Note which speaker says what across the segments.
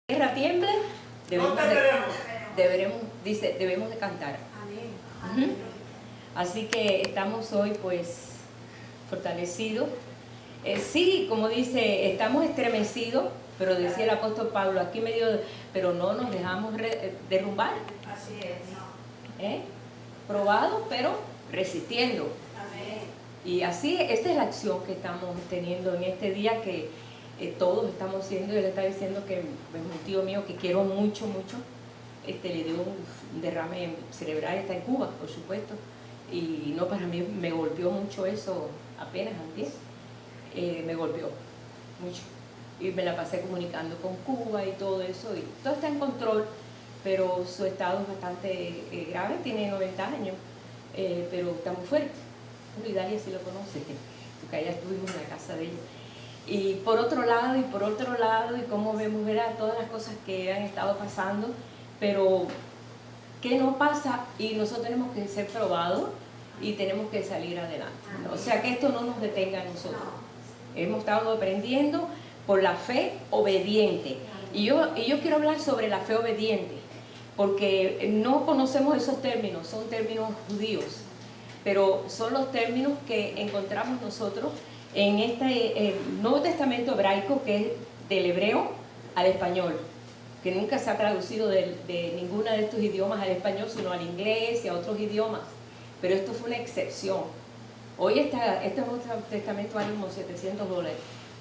Speaker 1: tierra tiemble, debemos de cantar.
Speaker 2: Amén.
Speaker 1: Así que estamos hoy pues fortalecidos. Sí, como dice, estamos estremecidos, pero decía el apóstol Pablo, aquí medio, pero no nos dejamos derrumbar.
Speaker 2: Así es.
Speaker 1: Probados, pero resistiendo.
Speaker 2: Amén.
Speaker 1: Y así, esta es la acción que estamos teniendo en este día que todos estamos haciendo. Yo le estaba diciendo que un tío mío que quiero mucho, le dio un derrame cerebral, está en Cuba, por supuesto. Y no, para mí me golpeó mucho eso apenas antes. Me golpeó mucho. Y me la pasé comunicando con Cuba y todo eso. Y todo está en control, pero su estado es bastante grave, tiene 90 años, pero está muy fuerte. Bueno, y Dalia sí lo conoce, porque allá estuvimos en la casa de ella. Y por otro lado, y como vemos, ¿verdad?, todas las cosas que han estado pasando, pero que no pasa y nosotros tenemos que ser probados y tenemos que salir adelante. O sea, que esto no nos detenga a nosotros. Hemos estado aprendiendo por la fe obediente. Y yo quiero hablar sobre la fe obediente, porque no conocemos esos términos, son términos judíos, pero son los términos que encontramos nosotros en este Nuevo Testamento hebraico, que es del hebreo al español, que nunca se ha traducido de ninguno de estos idiomas al español, sino al inglés y a otros idiomas. Pero esto fue una excepción. Hoy este Nuevo Testamento vale como $700.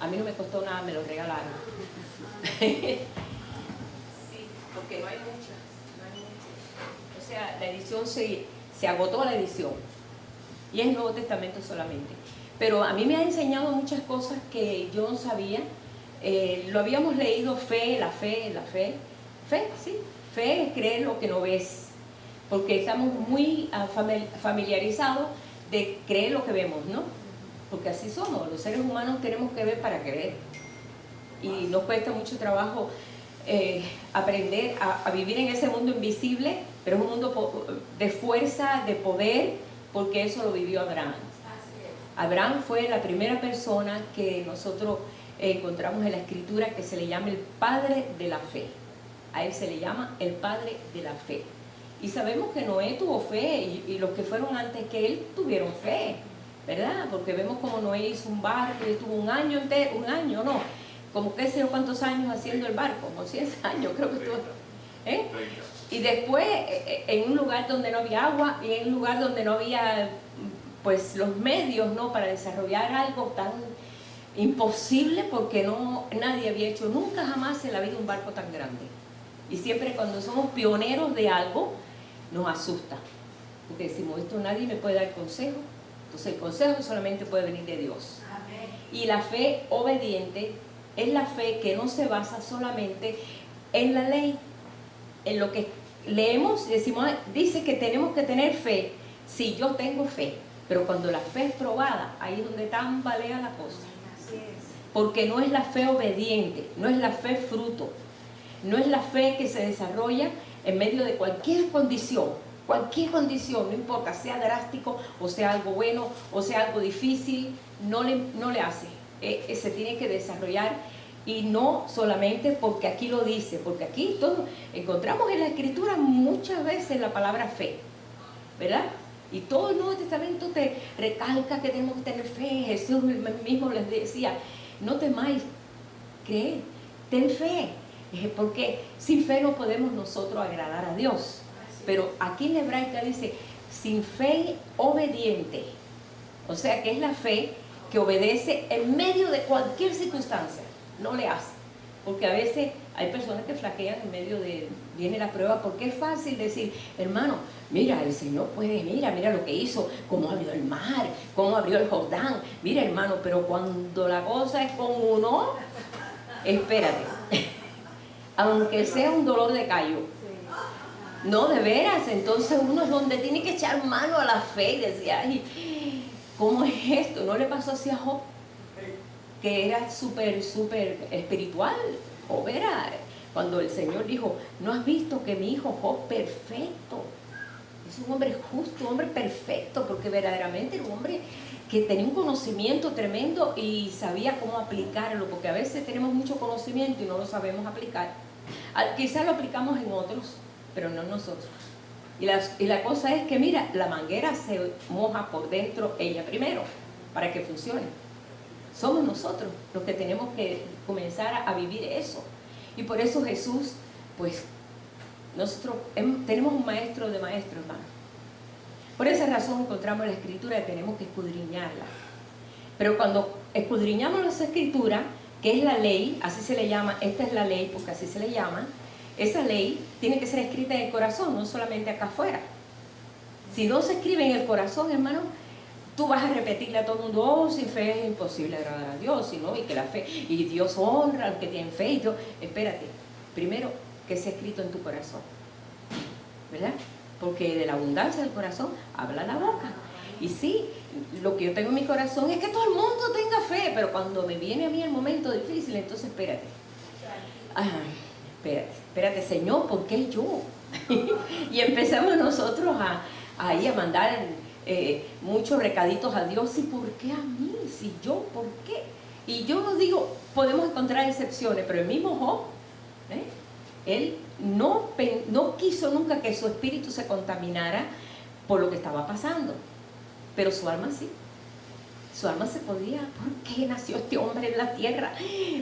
Speaker 1: A mí no me costó nada, me lo regalaron. Sí, porque no hay muchas. O sea, la edición se agotó la edición. Y es Nuevo Testamento solamente. Pero a mí me ha enseñado muchas cosas que yo no sabía. Lo habíamos leído, la fe, sí. Fe es creer lo que no ves. Porque estamos muy familiarizados de creer lo que vemos, ¿no? Porque así somos, los seres humanos tenemos que ver para creer. Y nos cuesta mucho trabajo aprender a vivir en ese mundo invisible, pero es un mundo de fuerza, de poder, porque eso lo vivió Abraham. Abraham fue la primera persona que nosotros encontramos en la Escritura que se le llama el padre de la fe. A él se le llama el padre de la fe. Y sabemos que Noé tuvo fe y los que fueron antes que él tuvieron fe, ¿verdad? Porque vemos como Noé hizo un barco y estuvo un año, no, como qué sé yo cuántos años haciendo el barco, como 100 años creo que estuvo. Y después en un lugar donde no había agua y en un lugar donde no había pues los medios, ¿no?, para desarrollar algo tan imposible, porque nadie había hecho nunca jamás en la vida un barco tan grande. Y siempre cuando somos pioneros de algo nos asusta, porque decimos, esto nadie me puede dar consejo. Entonces el consejo solamente puede venir de Dios.
Speaker 2: Amén.
Speaker 1: Y la fe obediente es la fe que no se basa solamente en la ley, en lo que leemos, decimos, dice que tenemos que tener fe. Sí, yo tengo fe, pero cuando la fe es probada, ahí es donde tambalea la cosa.
Speaker 2: Así es.
Speaker 1: Porque no es la fe obediente, no es la fe fruto, no es la fe que se desarrolla en medio de cualquier condición, no importa, sea drástico o sea algo bueno o sea algo difícil, no le hace. Se tiene que desarrollar, y no solamente porque aquí lo dice, porque aquí todo encontramos en la Escritura muchas veces la palabra fe, ¿verdad? Y todo el Nuevo Testamento te recalca que tenemos que tener fe. Jesús mismo les decía, no temáis, creed, ten fe, porque sin fe no podemos nosotros agradar a Dios. Pero aquí en la hebraica dice, sin fe obediente, o sea que es la fe que obedece en medio de cualquier circunstancia, no le hace. Porque a veces hay personas que flaquean en medio viene la prueba, porque es fácil decir, hermano, mira, el Señor puede, mira lo que hizo, cómo abrió el mar, cómo abrió el Jordán, mira hermano, pero cuando la cosa es con uno, espérate, aunque sea un dolor de callo, no, de veras, entonces uno es donde tiene que echar mano a la fe y decir, ay, ¿cómo es esto? ¿No le pasó así a Job? Que era súper espiritual, o era cuando el Señor dijo, ¿no has visto que mi hijo Job perfecto? Es un hombre justo, un hombre perfecto, porque verdaderamente era un hombre que tenía un conocimiento tremendo y sabía cómo aplicarlo, porque a veces tenemos mucho conocimiento y no lo sabemos aplicar. Quizás lo aplicamos en otros, pero no en nosotros. Y la cosa es que, mira, la manguera se moja por dentro ella primero, para que funcione. Somos nosotros los que tenemos que comenzar a vivir eso. Y por eso Jesús, pues, nosotros tenemos un maestro de maestros, hermano. Por esa razón encontramos la Escritura y tenemos que escudriñarla. Pero cuando escudriñamos las Escrituras, que es la ley, así se le llama, esta es la ley porque así se le llama, esa ley tiene que ser escrita en el corazón, no solamente acá afuera. Si no se escribe en el corazón, hermano, tú vas a repetirle a todo el mundo, oh, sin fe es imposible agradar a Dios, y que la fe, y Dios honra a los que tienen fe, y Dios, espérate, primero que sea escrito en tu corazón, ¿verdad? Porque de la abundancia del corazón habla la boca. Y sí, lo que yo tengo en mi corazón es que todo el mundo tenga fe, pero cuando me viene a mí el momento difícil, entonces espérate. Espérate, Señor, ¿por qué yo? Y empezamos nosotros a mandar muchos recaditos a Dios. ¿Y por qué a mí? Si yo, ¿por qué? Y yo no digo, podemos encontrar excepciones, pero el mismo Job, él no quiso nunca que su espíritu se contaminara por lo que estaba pasando. Pero su alma sí. Su alma se podía. ¿Por qué nació este hombre en la tierra?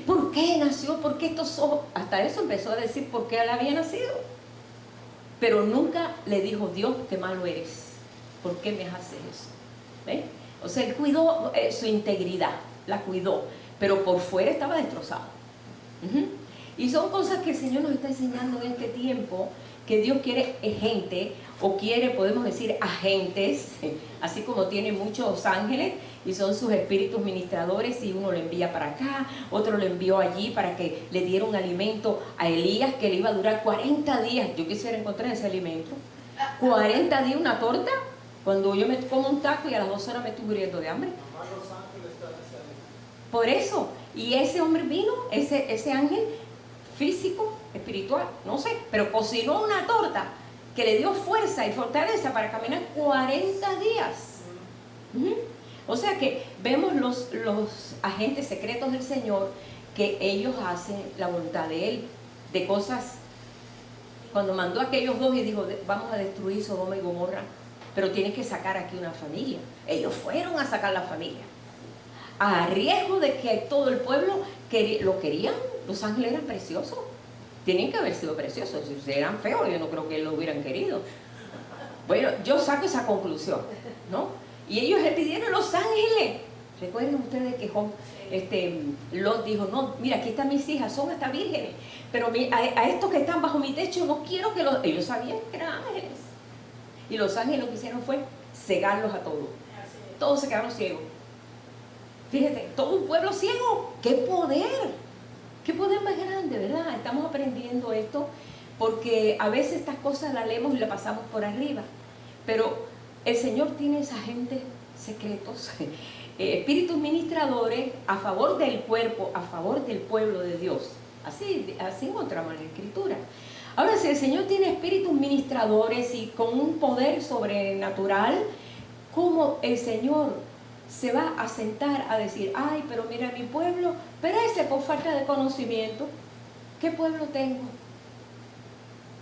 Speaker 1: ¿Por qué nació? ¿Por qué estos ojos? Hasta eso empezó a decir por qué él había nacido. Pero nunca le dijo, Dios, qué malo eres. ¿Por qué me haces eso? ¿Ves? O sea, él cuidó su integridad, la cuidó. Pero por fuera estaba destrozado. Y son cosas que el Señor nos está enseñando en este tiempo, que Dios quiere gente, o quiere, podemos decir, agentes, así como tiene muchos ángeles, y son sus espíritus ministradores, y uno lo envía para acá, otro lo envió allí para que le diera un alimento a Elías, que le iba a durar 40 días. Yo quisiera encontrar ese alimento. 40 días una torta, cuando yo me como un taco y a las 2 horas me estoy muriendo de hambre. Por eso, y ese hombre vino, ese ángel físico, espiritual, no sé, pero cocinó una torta que le dio fuerza y fortaleza para caminar 40 días. O sea que vemos los agentes secretos del Señor, que ellos hacen la voluntad de Él, de cosas. Cuando mandó a aquellos dos y dijo, vamos a destruir Sodoma y Gomorra, pero tienes que sacar aquí una familia. Ellos fueron a sacar la familia, a riesgo de que todo el pueblo lo querían. Los ángeles eran preciosos, tienen que haber sido preciosos. Si eran feos, yo no creo que lo hubieran querido. Bueno, yo saco esa conclusión, ¿no? Y ellos le pidieron a los ángeles. Recuerden ustedes que Job, Lot dijo, no, mira, aquí están mis hijas, son hasta vírgenes, pero a estos que están bajo mi techo no quiero que los... Ellos sabían que eran ángeles. Y los ángeles lo que hicieron fue cegarlos a todos. Todos se quedaron ciegos. Fíjate, todo un pueblo ciego. ¡Qué poder! ¡Qué poder más grande!, ¿verdad? Estamos aprendiendo esto porque a veces estas cosas las leemos y las pasamos por arriba. Pero el Señor tiene esa gente secretos, espíritus ministradores a favor del cuerpo, a favor del pueblo de Dios. Así encontramos en la Escritura. Ahora, si el Señor tiene espíritus ministradores y con un poder sobrenatural, ¿cómo el Señor se va a sentar a decir, ay, pero mira mi pueblo, perece por falta de conocimiento? ¿Qué pueblo tengo?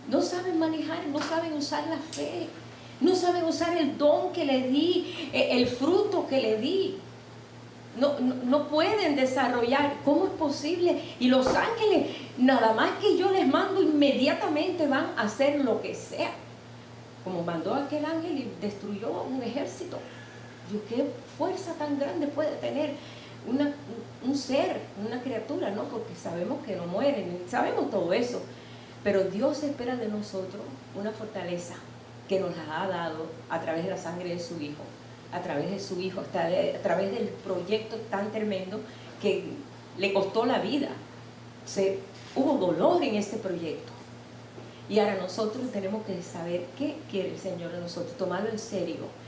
Speaker 1: No saben manejar, no saben usar la fe, no saben usar el don que le di, el fruto que le di. No pueden desarrollar. ¿Cómo es posible? Y los ángeles, nada más que yo les mando, inmediatamente van a hacer lo que sea. Como mandó aquel ángel y destruyó un ejército. ¿Qué fuerza tan grande puede tener un ser, una criatura, ¿no? Porque sabemos que no mueren, sabemos todo eso. Pero Dios espera de nosotros una fortaleza que nos la ha dado a través de la sangre de su Hijo, a través de su Hijo, a través del proyecto tan tremendo que le costó la vida. Hubo dolor en este proyecto. Y ahora nosotros tenemos que saber qué quiere el Señor de nosotros, tomarlo en serio.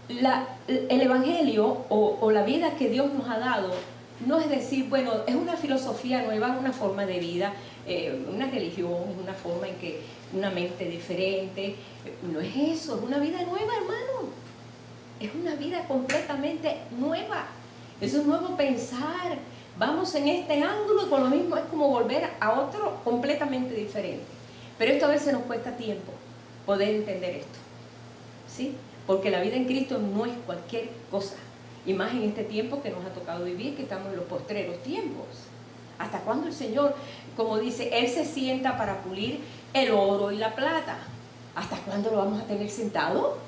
Speaker 1: El Evangelio o la vida que Dios nos ha dado no es decir, bueno, es una filosofía nueva, una forma de vida, una religión, es una forma en que una mente diferente. No es eso, es una vida nueva, hermano. Es una vida completamente nueva. Es un nuevo pensar. vamos en este ángulo y con lo mismo es como volver a otro completamente diferente. Pero esto a veces nos cuesta tiempo poder entender esto, ¿sí? Porque la vida en Cristo no es cualquier cosa, y más en este tiempo que nos ha tocado vivir, que estamos en los postreros tiempos. ¿Hasta cuándo el Señor, como dice, Él se sienta para pulir el oro y la plata? ¿Hasta cuándo lo vamos a tener sentado?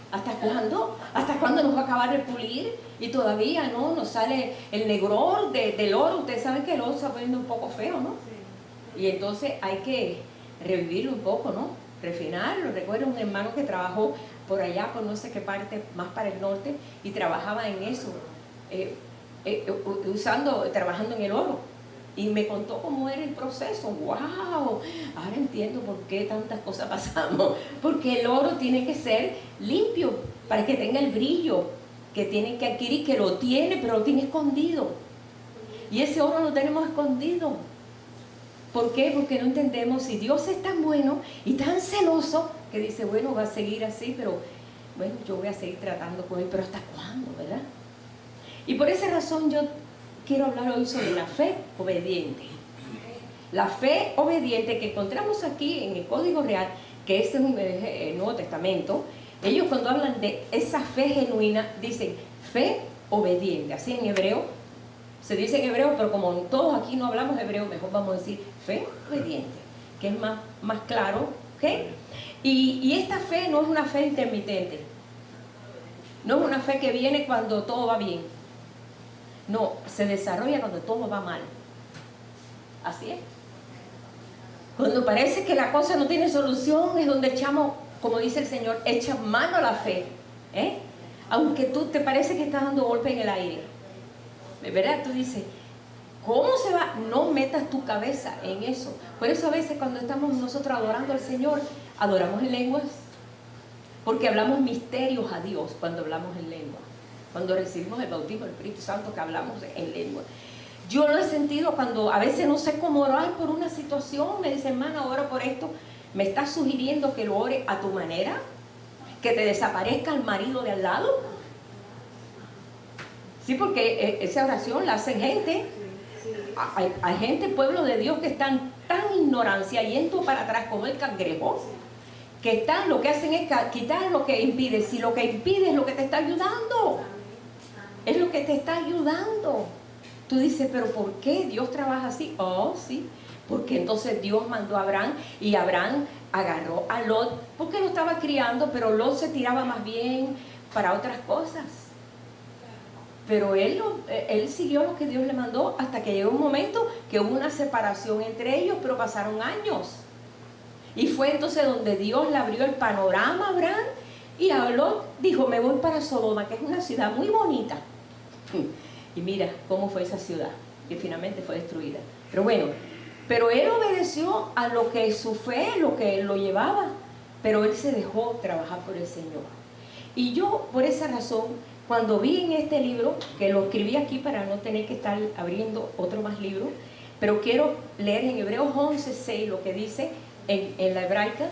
Speaker 1: ¿Hasta cuándo? ¿Hasta cuándo nos va a acabar de pulir? Y todavía no nos sale el negror del oro. Ustedes saben que el oro se está poniendo un poco feo, ¿no? Y entonces hay que revivirlo un poco, ¿no? Refinarlo. Recuerdo un hermano que trabajó por allá, por no sé qué parte, más para el norte, y trabajaba en eso, trabajando en el oro. Y me contó cómo era el proceso. ¡Wow! Ahora entiendo por qué tantas cosas pasamos. Porque el oro tiene que ser limpio para que tenga el brillo que tiene que adquirir, que lo tiene, pero lo tiene escondido. Y ese oro lo tenemos escondido. ¿Por qué? Porque no entendemos si Dios es tan bueno y tan celoso que dice, bueno, va a seguir así, pero bueno, yo voy a seguir tratando con él, pero ¿hasta cuándo, verdad? Y por esa razón yo quiero hablar hoy sobre la fe obediente. La fe obediente que encontramos aquí en el Código Real, que es en el Nuevo Testamento. Ellos cuando hablan de esa fe genuina, dicen fe obediente. Así en hebreo, se dice en hebreo, pero como todos aquí no hablamos hebreo, mejor vamos a decir fe obediente, que es más claro, ¿ok? Y esta fe no es una fe intermitente. No es una fe que viene cuando todo va bien. No, se desarrolla cuando todo va mal. Así es. Cuando parece que la cosa no tiene solución, es donde echamos, como dice el Señor, echa mano a la fe. Aunque tú te parece que estás dando golpe en el aire. ¿Verdad? Tú dices, ¿cómo se va? No metas tu cabeza en eso. Por eso a veces cuando estamos nosotros adorando al Señor, adoramos en lenguas. Porque hablamos misterios a Dios cuando hablamos en lengua. Cuando recibimos el bautismo del Espíritu Santo, que hablamos en lengua. Yo lo he sentido cuando a veces no sé cómo orar por una situación. Me dice, hermana, ora por esto. ¿Me estás sugiriendo que lo ore a tu manera? ¿Que te desaparezca el marido de al lado? Sí, porque esa oración la hacen gente. Hay gente, pueblo de Dios, que están tan ignorancia, yendo para atrás como el cangrejo, que están, lo que hacen es quitar lo que impide. Si lo que impide es lo que te está ayudando, es lo que te está ayudando. Tú dices, pero ¿por qué Dios trabaja así? Oh, sí, porque entonces Dios mandó a Abraham, y Abraham agarró a Lot, porque lo estaba criando, pero Lot se tiraba más bien para otras cosas. Pero él siguió lo que Dios le mandó, hasta que llegó un momento que hubo una separación entre ellos, pero pasaron años. Y fue entonces donde Dios le abrió el panorama a Abraham, y a Lot dijo, me voy para Sodoma, que es una ciudad muy bonita. Y mira cómo fue esa ciudad, que finalmente fue destruida. Pero bueno, pero él obedeció a lo que su fe, lo que lo llevaba, pero él se dejó trabajar por el Señor. Y yo, por esa razón, cuando vi en este libro, que lo escribí aquí para no tener que estar abriendo otro más libro, pero quiero leer en Hebreos 11:6 lo que dice en la hebraica,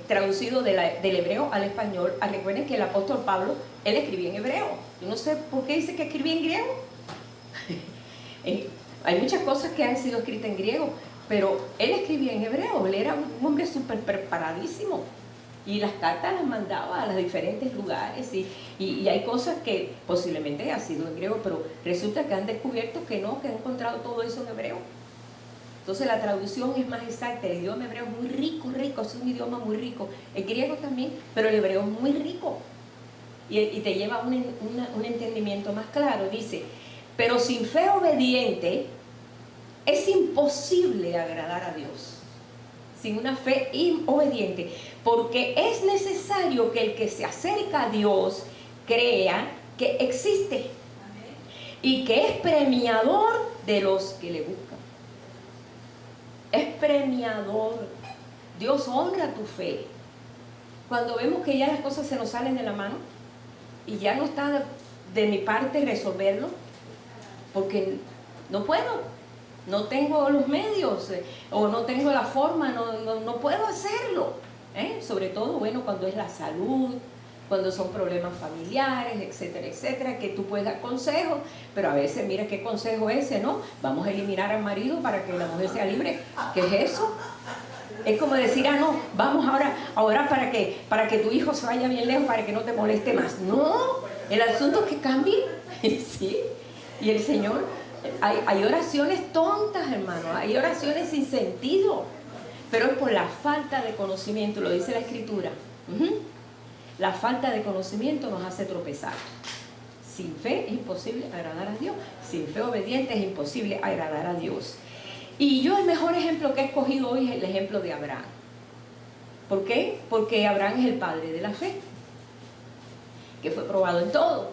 Speaker 1: traducido del hebreo al español. Recuerden que el apóstol Pablo, él escribía en hebreo. Yo no sé por qué dice que escribía en griego. Hay muchas cosas que han sido escritas en griego, pero él escribía en hebreo. Él era un hombre súper preparadísimo. Y las cartas las mandaba a los diferentes lugares. Y hay cosas que posiblemente ha sido en griego, pero resulta que han descubierto que no, que han encontrado todo eso en hebreo. Entonces la traducción es más exacta. El idioma hebreo es muy rico, es un idioma muy rico. El griego también, pero el hebreo es muy rico. Y te lleva a un entendimiento más claro. Dice, pero sin fe obediente es imposible agradar a Dios. Sin una fe obediente, porque es necesario que el que se acerca a Dios crea que existe y que es premiador de los que le buscan. Es premiador. Dios honra tu fe. Cuando vemos que ya las cosas se nos salen de la mano y ya no está de mi parte resolverlo, porque no puedo, no tengo los medios, o no tengo la forma, no puedo hacerlo. Sobre todo, bueno, cuando es la salud, cuando son problemas familiares, etcétera, etcétera, que tú puedes dar consejos, pero a veces mira qué consejo ese, ¿no? Vamos a eliminar al marido para que la mujer sea libre. ¿Qué es eso? Es como decir, no, vamos ahora a orar para que tu hijo se vaya bien lejos, para que no te moleste más. No, el asunto es que cambie. ¿Sí? Y el Señor, hay oraciones tontas, hermano, hay oraciones sin sentido, pero es por la falta de conocimiento, lo dice la Escritura. La falta de conocimiento nos hace tropezar. Sin fe es imposible agradar a Dios. Sin fe obediente es imposible agradar a Dios. Y yo el mejor ejemplo que he escogido hoy es el ejemplo de Abraham. ¿Por qué? Porque Abraham es el padre de la fe, que fue probado en todo.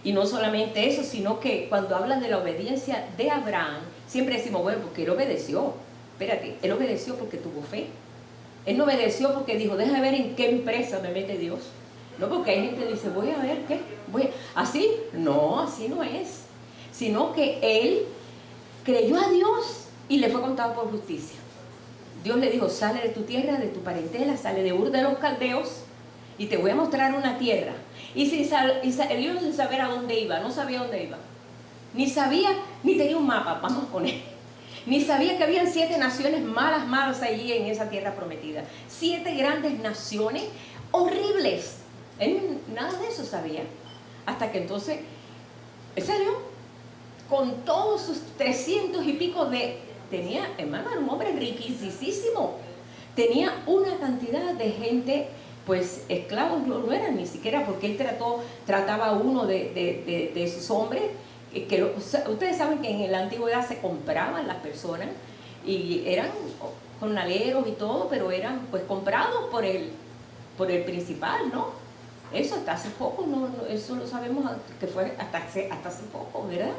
Speaker 1: Y no solamente eso, sino que cuando hablan de la obediencia de Abraham, siempre decimos, bueno, porque él obedeció. Espérate, él obedeció porque tuvo fe. Él no obedeció porque dijo, déjame ver en qué empresa me mete Dios. No, porque hay gente que dice, voy a ver qué. ¿Así? No, así no es. Sino que él creyó a Dios y le fue contado por justicia. Dios le dijo, sale de tu tierra, de tu parentela, sale de Ur de los Caldeos y te voy a mostrar una tierra. Y salió sin saber a dónde iba, no sabía dónde iba. Ni sabía, ni tenía un mapa, vamos a poner. Ni sabía que habían 7 naciones malas allí en esa tierra prometida. 7 grandes naciones horribles. Él nada de eso sabía. Hasta que entonces, él salió con todos sus 300 y pico tenía, hermano, era un hombre riquísimo. Tenía una cantidad de gente, pues esclavos no eran ni siquiera, porque él trataba a uno de esos hombres, ustedes saben que en la antigüedad se compraban las personas, y eran jornaleros y todo, pero eran pues comprados por el principal, ¿no? Eso hasta hace poco, eso lo sabemos que fue hasta hace poco, ¿verdad?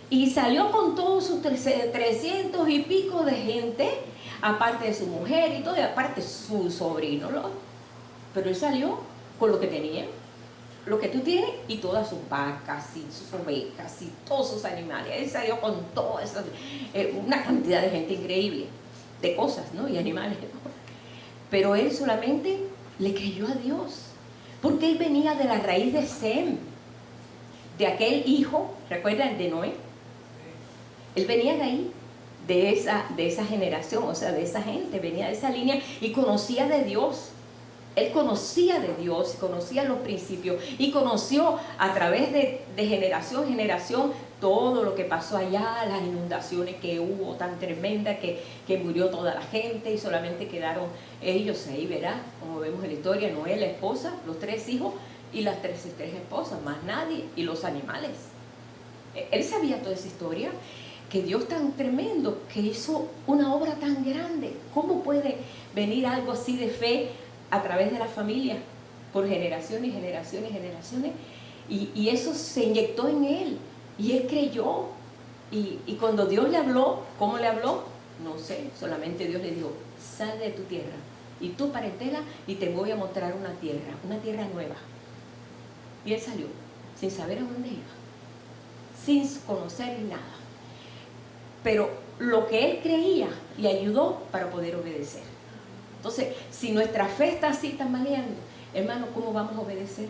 Speaker 1: Y salió con todos sus 300 y pico de gente, aparte de su mujer y todo, y aparte su sobrino, ¿no? Pero él salió con lo que tenía, lo que tú tienes, y todas sus vacas, y sus ovejas, y todos sus animales. Él salió con todo eso, una cantidad de gente increíble, de cosas, ¿no? Y animales, ¿no? Pero él solamente le creyó a Dios, porque él venía de la raíz de Sem, de aquel hijo, ¿recuerdan? De Noé. Él venía de ahí, de esa generación, o sea, de esa gente, venía de esa línea y conocía de Dios. Él conocía de Dios, conocía los principios y conoció a través de generación en generación todo lo que pasó allá, las inundaciones que hubo tan tremendas que murió toda la gente y solamente quedaron ellos ahí, ¿verdad? Como vemos en la historia, Noé, la esposa, los 3 hijos y las 3 esposas, más nadie, y los animales. Él sabía toda esa historia, que Dios tan tremendo, que hizo una obra tan grande. ¿Cómo puede venir algo así de fe a través de la familia, por generaciones y generaciones y generaciones? Y eso se inyectó en él, y él creyó. Y cuando Dios le habló, ¿cómo le habló? No sé, solamente Dios le dijo, sal de tu tierra y tu parentela y te voy a mostrar una tierra nueva. Y él salió, sin saber a dónde iba, sin conocer nada. Pero lo que él creía le ayudó para poder obedecer. Entonces, si nuestra fe está así tambaleando, hermano, ¿cómo vamos a obedecer?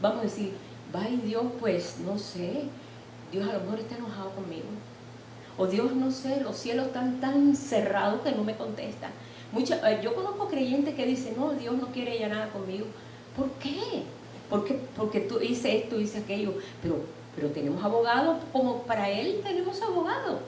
Speaker 1: Vamos a decir, vaya Dios, pues no sé, Dios a lo mejor está enojado conmigo. O Dios, no sé, los cielos están tan cerrados que no me contestan. Yo conozco creyentes que dicen, no, Dios no quiere ya nada conmigo. ¿Por qué? Porque tú dices esto, dices aquello, pero tenemos abogados, como para Él tenemos abogados.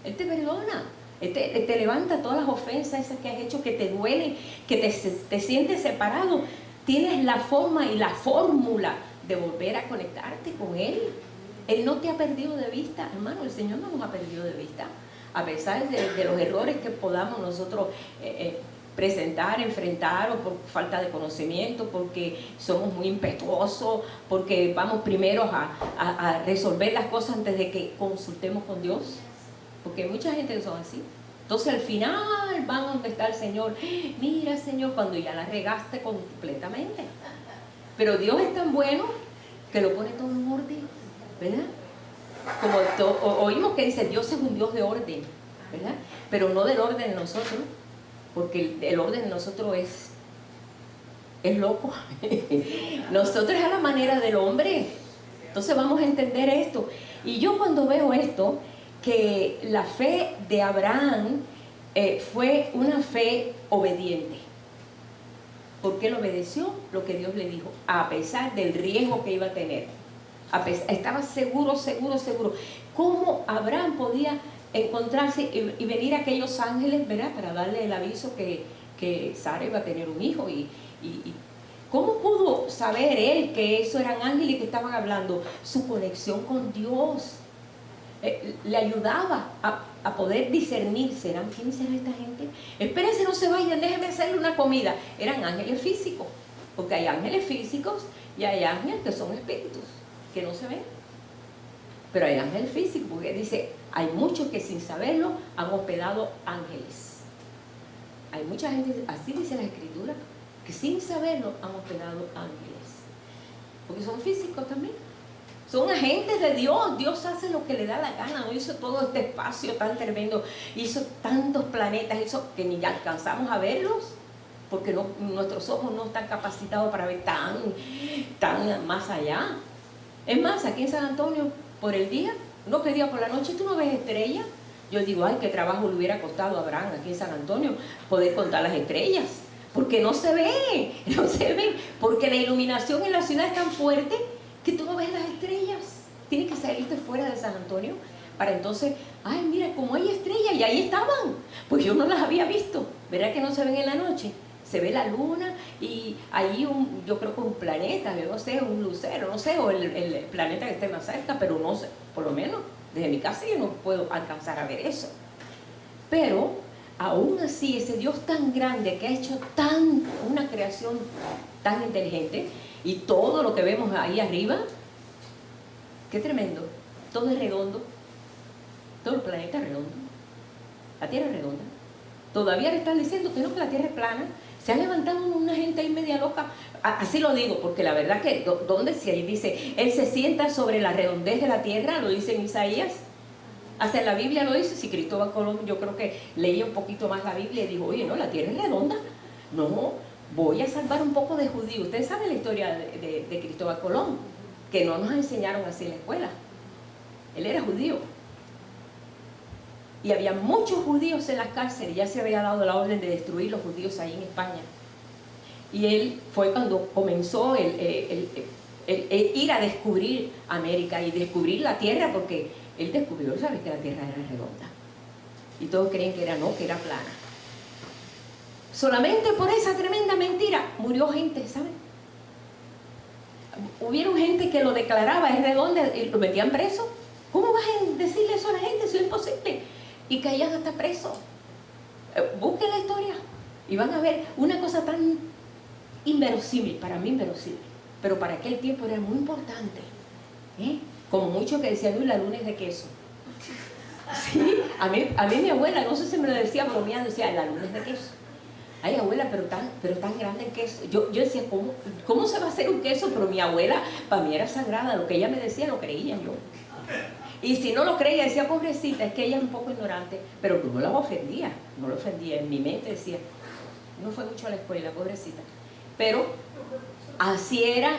Speaker 1: Él te perdona, Él te levanta todas las ofensas esas que has hecho, que te duelen, que te sientes separado. Tienes la forma y la fórmula de volver a conectarte con Él. Él no te ha perdido de vista, hermano, el Señor no nos ha perdido de vista. A pesar de los errores que podamos nosotros presentar, enfrentar, o por falta de conocimiento, porque somos muy impetuosos, porque vamos primero a resolver las cosas antes de que consultemos con Dios, porque hay mucha gente que son así. Entonces al final van a donde está el Señor, mira Señor, cuando ya la regaste completamente. Pero Dios es tan bueno que lo pone todo en orden, ¿verdad? Como oímos que dice, Dios es un Dios de orden, ¿verdad? Pero no del orden de nosotros, porque el orden de nosotros es Es loco. Nosotros a la manera del hombre. Entonces vamos a entender esto. Y yo cuando veo esto, que la fe de Abraham fue una fe obediente. Porque él obedeció lo que Dios le dijo, a pesar del riesgo que iba a tener. Estaba seguro. ¿Cómo Abraham podía encontrarse y venir aquellos ángeles, ¿verdad?, para darle el aviso que Sara iba a tener un hijo? Y ¿cómo pudo saber él que eso eran ángeles que estaban hablando? Su conexión con Dios le ayudaba a poder discernir. ¿Quién será esta gente? Espérense, no se vayan, déjenme hacerle una comida. Eran ángeles físicos, porque hay ángeles físicos y hay ángeles que son espíritus, que no se ven. Pero hay ángeles físicos, porque dice, hay muchos que sin saberlo han hospedado ángeles. Hay mucha gente, así dice la Escritura, que sin saberlo han hospedado ángeles, porque son físicos también, son agentes de Dios. Dios hace lo que le da la gana. No hizo todo este espacio tan tremendo, hizo tantos planetas, hizo que ni alcanzamos a verlos, porque nuestros ojos no están capacitados para ver tan más allá. Es más, aquí en San Antonio, por el día, no que día por la noche, tú no ves estrellas. Yo digo, ay, qué trabajo le hubiera costado a Abraham aquí en San Antonio poder contar las estrellas, porque no se ven, porque la iluminación en la ciudad es tan fuerte que tú no ves las estrellas. Tienes que salirte fuera de San Antonio para entonces, ay, mira, como hay estrellas, y ahí estaban, pues yo no las había visto. ¿Verdad que no se ven en la noche? Se ve la luna y ahí yo creo que un planeta, yo no sé, un lucero, no sé, o el planeta que esté más cerca, pero no sé, por lo menos desde mi casa yo no puedo alcanzar a ver eso. Pero aún así, ese Dios tan grande que ha hecho una creación tan inteligente, y todo lo que vemos ahí arriba, qué tremendo, todo es redondo, todo el planeta es redondo, la Tierra es redonda. Todavía le están diciendo que no, que la Tierra es plana. Se ha levantado una gente ahí media loca, así lo digo, porque la verdad que, ¿dónde si ahí dice, Él se sienta sobre la redondez de la tierra? Lo dice en Isaías, hasta en la Biblia lo dice. Si Cristóbal Colón, yo creo que leía un poquito más la Biblia y dijo, oye, no, la tierra es redonda. No, voy a salvar un poco de judíos. Ustedes saben la historia de Cristóbal Colón, que no nos enseñaron así en la escuela. Él era judío. Y había muchos judíos en las cárceles. Ya se había dado la orden de destruir los judíos ahí en España. Y él fue cuando comenzó el ir a descubrir América y descubrir la tierra, porque él descubrió, ¿sabes?, que la tierra era redonda. Y todos creen que era plana. Solamente por esa tremenda mentira murió gente, ¿saben? Hubieron gente que lo declaraba es redonda y lo metían preso. ¿Cómo vas a decirle eso a la gente? Eso es imposible. Y caían hasta presos. Busquen la historia y van a ver una cosa tan inverosímil, para mí inverosímil, pero para aquel tiempo era muy importante. Como muchos que decían, uy, la luna es de queso. Sí, a mí mi abuela, no sé si me lo decía bromeando, decía, la luna es de queso. Ay, abuela, pero tan grande el queso. Yo decía, ¿cómo se va a hacer un queso? Pero mi abuela, para mí era sagrada, lo que ella me decía lo creía yo. Y si no lo creía, decía, pobrecita, es que ella es un poco ignorante, pero no la ofendía, en mi mente decía, no fue mucho a la escuela, pobrecita. Pero así era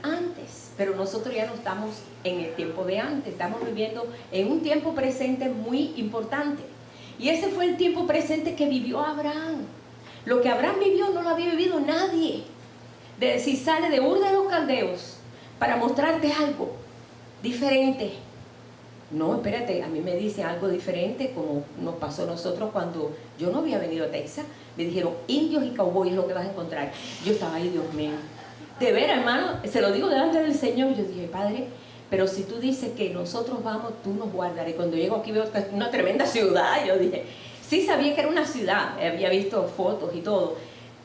Speaker 1: antes, pero nosotros ya no estamos en el tiempo de antes, estamos viviendo en un tiempo presente muy importante. Y ese fue el tiempo presente que vivió Abraham. Lo que Abraham vivió no lo había vivido nadie. De decir, sale de Ur de los Caldeos para mostrarte algo diferente. No, espérate, a mí me dice algo diferente, como nos pasó a nosotros cuando yo no había venido a Texas. Me dijeron, indios y cowboys es lo que vas a encontrar. Yo estaba ahí, Dios mío. De veras, hermano, se lo digo delante del Señor. Yo dije, Padre, pero si tú dices que nosotros vamos, tú nos guardarás. Cuando llego aquí veo una tremenda ciudad. Yo dije, sí sabía que era una ciudad, había visto fotos y todo,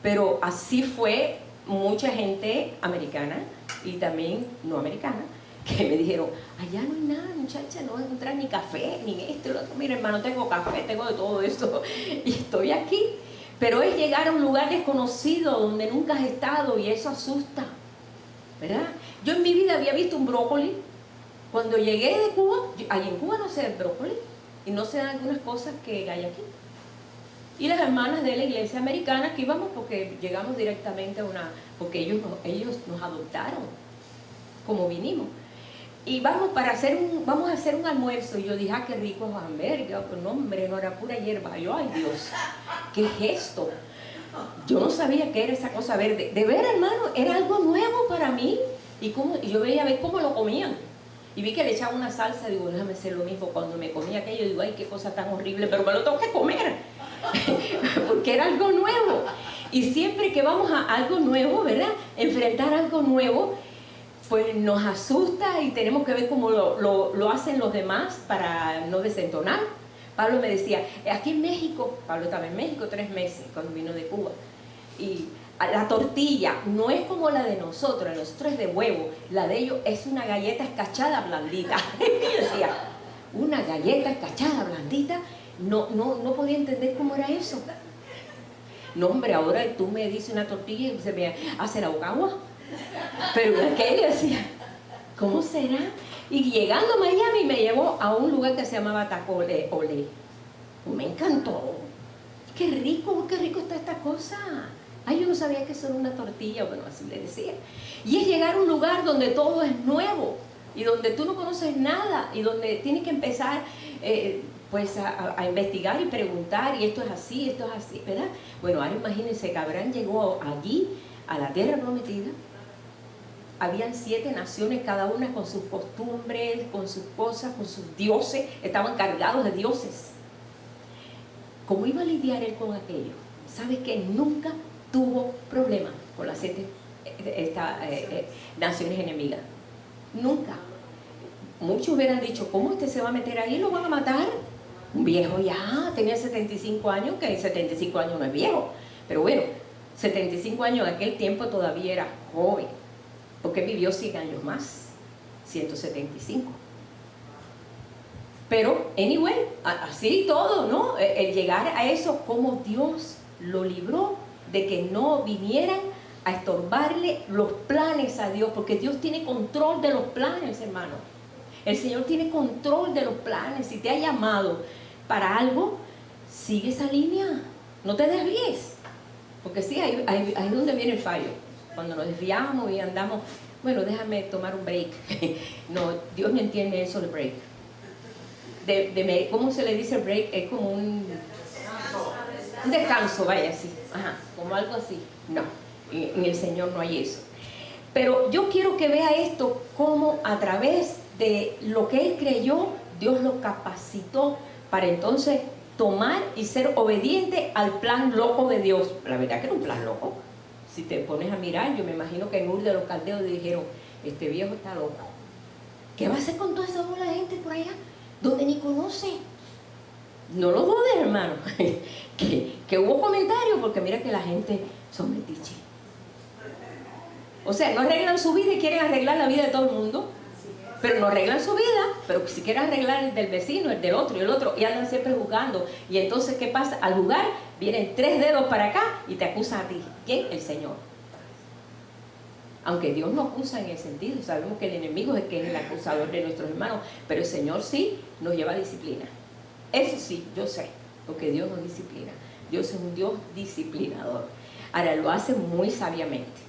Speaker 1: pero así fue mucha gente americana y también no americana, que me dijeron, allá no hay nada, muchacha, no vas a encontrar ni café, ni esto y lo otro. Mira, hermano, tengo café, tengo de todo esto y estoy aquí. Pero es llegar a un lugar desconocido donde nunca has estado y eso asusta, ¿verdad? Yo en mi vida había visto un brócoli. Cuando llegué de Cuba, allí en Cuba no se da el brócoli y no se dan algunas cosas que hay aquí. y las hermanas de la iglesia americana que íbamos porque llegamos directamente a porque ellos nos adoptaron como vinimos. Y vamos a hacer un almuerzo. Y yo dije, qué rico hamburguesa. Pues no, hombre, no era pura hierba. Yo, ay Dios, qué gesto. Yo no sabía qué era esa cosa verde. De ver, hermano, era algo nuevo para mí. Y yo veía a ver cómo lo comían. Y vi que le echaban una salsa. Digo, déjame hacer lo mismo. Cuando me comía aquello, digo, ay, qué cosa tan horrible, pero me lo tengo que comer. Porque era algo nuevo. Y siempre que vamos a algo nuevo, ¿verdad? Enfrentar algo nuevo, pues nos asusta y tenemos que ver cómo lo hacen los demás para no desentonar. Pablo me decía, aquí en México, Pablo estaba en México 3 meses cuando vino de Cuba, y la tortilla no es como la de nosotros es de huevo, la de ellos es una galleta escachada blandita. Y yo decía, una galleta escachada blandita, no podía entender cómo era eso. No, hombre, ahora tú me dices una tortilla y se me hace la boca agua. Pero aquel decía, ¿cómo será? Y llegando a Miami me llevó a un lugar que se llamaba Taco Ole. Me encantó. Qué rico está esta cosa. Ay, yo no sabía que eso era una tortilla. Bueno, así le decía. Y es llegar a un lugar donde todo es nuevo y donde tú no conoces nada y donde tienes que empezar pues a investigar y preguntar, y esto es así, ¿verdad? Bueno, ahora imagínense que Abraham llegó allí a la tierra prometida. Habían 7 naciones, cada una con sus costumbres, con sus cosas, con sus dioses, estaban cargados de dioses. ¿Cómo iba a lidiar él con aquello? ¿Sabe que nunca tuvo problema con las 7 naciones enemigas? Nunca. Muchos hubieran dicho, ¿cómo usted se va a meter ahí? ¿Lo van a matar? Un viejo ya, tenía 75 años, que 75 años no es viejo, pero bueno, 75 años en aquel tiempo todavía era joven, porque vivió 100 años más, 175. Pero, anyway, así todo, ¿no? El llegar a eso, como Dios lo libró de que no vinieran a estorbarle los planes a Dios, porque Dios tiene control de los planes, hermano. El Señor tiene control de los planes. Si te ha llamado para algo, sigue esa línea, no te desvíes, porque sí, ahí es donde viene el fallo, cuando nos desviamos y andamos, bueno, déjame tomar un break. No, Dios no entiende eso de break. ¿Cómo se le dice break? Es como un descanso, vaya, así, como algo así. No, en el Señor no hay eso. Pero yo quiero que vea esto como a través de lo que él creyó, Dios lo capacitó para entonces tomar y ser obediente al plan loco de Dios. La verdad que era un plan loco. Si te pones a mirar, yo me imagino que en Ur de los Caldeos dijeron, este viejo está loco. ¿Qué va a hacer con toda esa bola de gente por allá, donde ni conoce? No lo dudes, hermano, que hubo comentarios, porque mira que la gente son metiches. O sea, no arreglan su vida y quieren arreglar la vida de todo el mundo. Pero no arreglan su vida, pero si quieren arreglar el del vecino, el del otro y el otro, y andan siempre juzgando. Y entonces, ¿qué pasa? Al jugar, vienen 3 dedos para acá y te acusan a ti. ¿Quién? El Señor. Aunque Dios no acusa en el sentido, sabemos que el enemigo es el que es el acusador de nuestros hermanos, pero el Señor sí nos lleva a disciplina. Eso sí, yo sé, porque Dios nos disciplina. Dios es un Dios disciplinador. Ahora, lo hace muy sabiamente.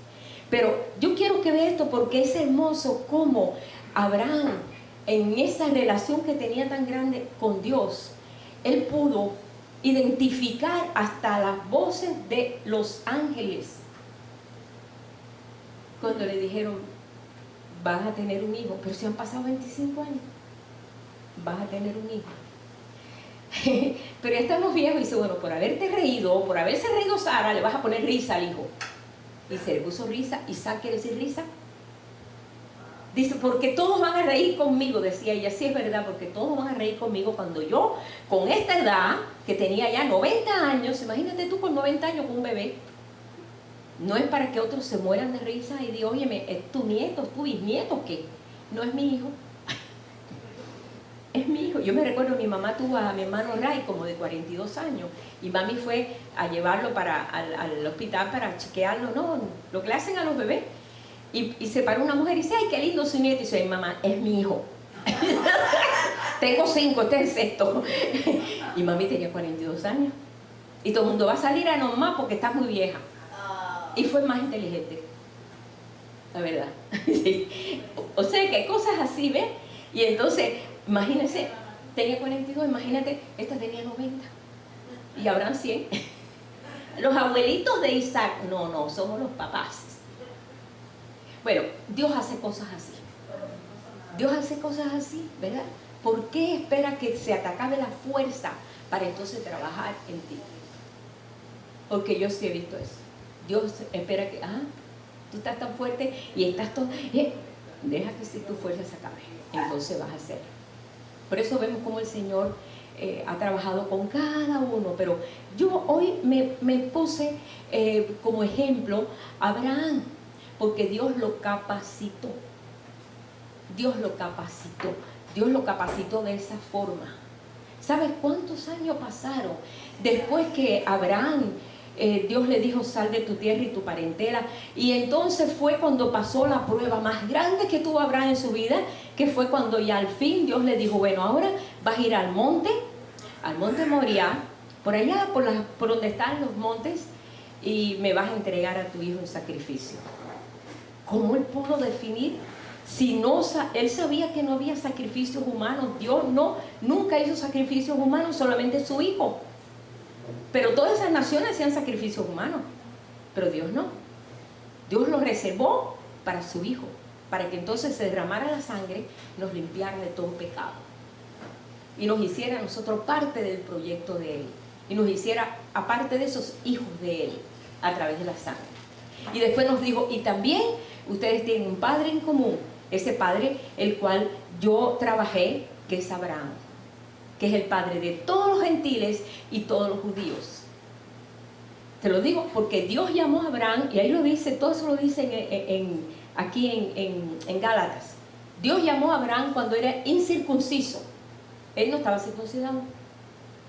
Speaker 1: Pero yo quiero que vea esto porque es hermoso cómo Abraham, en esa relación que tenía tan grande con Dios, él pudo identificar hasta las voces de los ángeles cuando le dijeron, vas a tener un hijo. Pero si han pasado 25 años, vas a tener un hijo. Pero ya estamos viejos y dice, bueno, por haberte reído, por haberse reído Sara, le vas a poner risa al hijo. Y se le puso risa. Isaac quiere decir risa. Dice, porque todos van a reír conmigo, decía ella. Sí, es verdad, porque todos van a reír conmigo cuando yo, con esta edad, que tenía ya 90 años, imagínate tú con 90 años con un bebé. No es para que otros se mueran de risa y digan, oye, ¿es tu nieto, es tu bisnieto, qué? No es mi hijo. Es mi hijo. Yo me recuerdo, mi mamá tuvo a mi hermano Ray como de 42 años y mami fue a llevarlo al hospital para chequearlo, no, lo que le hacen a los bebés. Y se paró una mujer y dice, ay, qué lindo su nieto. Y dice, mamá, es mi hijo. Tengo 5, este es el 6º. Y mami tenía 42 años. Y todo el mundo va a salir a nomás porque estás muy vieja. Y fue más inteligente. La verdad. Sí. O sea que hay cosas así, ¿ves? Y entonces, imagínense, tenía 42, imagínate, esta tenía 90. Y habrán 100. Los abuelitos de Isaac, no, somos los papás. Bueno, Dios hace cosas así. Dios hace cosas así, ¿verdad? ¿Por qué espera que se te acabe la fuerza para entonces trabajar en ti? Porque yo sí he visto eso. Dios espera que, tú estás tan fuerte y estás todo, deja que si tu fuerza se acabe, entonces vas a hacerlo. Por eso vemos cómo el Señor ha trabajado con cada uno. Pero yo hoy me puse como ejemplo a Abraham, porque Dios lo capacitó. Dios lo capacitó. Dios lo capacitó de esa forma. ¿Sabes cuántos años pasaron después que Abraham, Dios le dijo, sal de tu tierra y tu parentela? Y entonces fue cuando pasó la prueba más grande que tuvo Abraham en su vida, que fue cuando ya al fin Dios le dijo, bueno, ahora vas a ir al monte Moriah, por allá, por donde están los montes, y me vas a entregar a tu hijo en sacrificio. ¿Cómo él pudo definir? Si no, él sabía que no había sacrificios humanos. Dios nunca hizo sacrificios humanos, solamente su hijo. Pero todas esas naciones hacían sacrificios humanos, pero Dios no. Dios lo reservó para su hijo, para que entonces se derramara la sangre, nos limpiara de todo pecado y nos hiciera a nosotros parte del proyecto de Él, y nos hiciera aparte de esos hijos de Él a través de la sangre. Y después nos dijo, y también ustedes tienen un padre en común, ese padre el cual yo trabajé, que es Abraham, que es el padre de todos los gentiles y todos los judíos. Te lo digo porque Dios llamó a Abraham, y ahí lo dice, todo eso lo dice aquí en Gálatas. Dios llamó a Abraham cuando era incircunciso. Él no estaba circuncidado.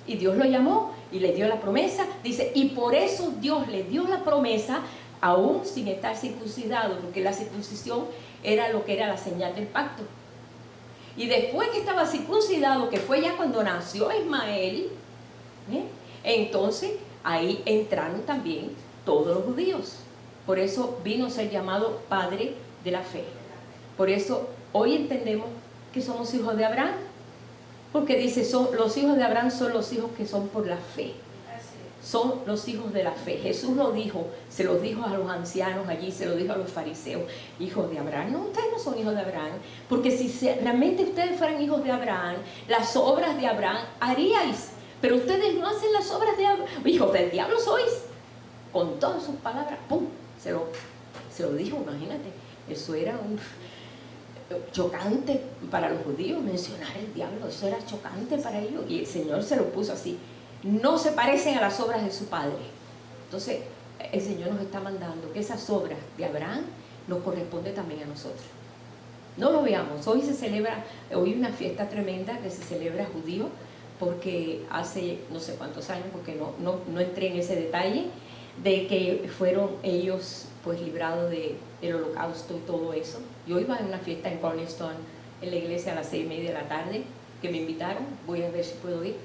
Speaker 1: Y Dios lo llamó y le dio la promesa. Dice, y por eso Dios le dio la promesa aún sin estar circuncidado, porque la circuncisión era lo que era la señal del pacto. Y después que estaba circuncidado, que fue ya cuando nació Ismael, entonces ahí entraron también todos los judíos. Por eso vino a ser llamado Padre de la Fe. Por eso hoy entendemos que somos hijos de Abraham, porque dice, los hijos de Abraham son los hijos que son por la fe. Son los hijos de la fe. Jesús lo dijo, se los dijo a los ancianos allí, se lo dijo a los fariseos, hijos de Abraham. No, ustedes no son hijos de Abraham, porque si realmente ustedes fueran hijos de Abraham, las obras de Abraham haríais, pero ustedes no hacen las obras de Abraham. Hijos del diablo sois. Con todas sus palabras, ¡pum!, se lo dijo. Imagínate, eso era chocante para los judíos, mencionar el diablo, eso era chocante para ellos, y el Señor se lo puso así. No se parecen a las obras de su padre. Entonces el Señor nos está mandando que esas obras de Abraham nos corresponde también a nosotros. No lo veamos. Hoy se celebra, hoy una fiesta tremenda que se celebra judío, porque hace no sé cuántos años, porque no entré en ese detalle, de que fueron ellos pues librados del holocausto y todo eso. Yo iba a una fiesta en Cornerstone, en la iglesia, a las 6:30 de la tarde, que me invitaron. Voy a ver si puedo ir.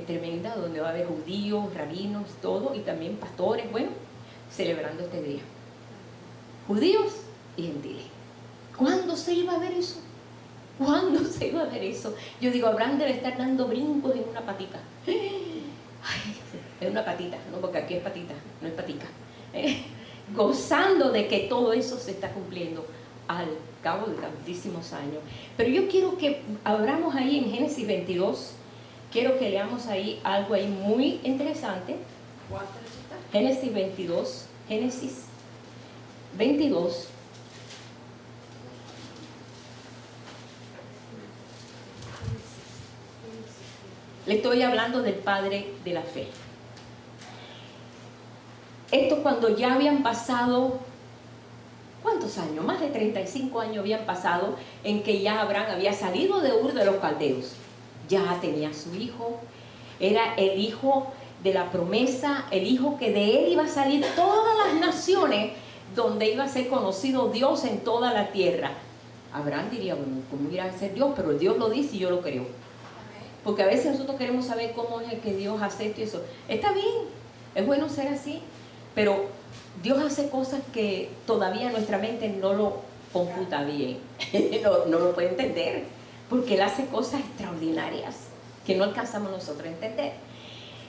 Speaker 1: Tremenda, donde va a haber judíos, rabinos, todo, y también pastores, bueno, celebrando este día. Judíos y gentiles. ¿Cuándo se iba a ver eso? ¿Cuándo se iba a ver eso? Yo digo, Abraham debe estar dando brincos en una patita. Ay, es una patita, no, porque aquí es patita, no es patica. Gozando de que todo eso se está cumpliendo al cabo de tantísimos años. Pero yo quiero que abramos ahí en Génesis 22. Quiero que leamos ahí algo ahí muy interesante. Génesis 22. Génesis 22. Le estoy hablando del padre de la fe. Esto cuando ya habían pasado, ¿cuántos años? Más de 35 años habían pasado en que ya Abraham había salido de Ur de los Caldeos. Ya tenía su hijo, era el hijo de la promesa, el hijo que de él iba a salir todas las naciones, donde iba a ser conocido Dios en toda la tierra. Abraham diría, bueno, ¿cómo irá a ser Dios? Pero Dios lo dice y yo lo creo. Porque a veces nosotros queremos saber cómo es el que Dios hace esto y eso. Está bien, Es bueno ser así, pero Dios hace cosas que todavía nuestra mente no lo computa bien, no lo puede entender, porque Él hace cosas extraordinarias que no alcanzamos nosotros a entender.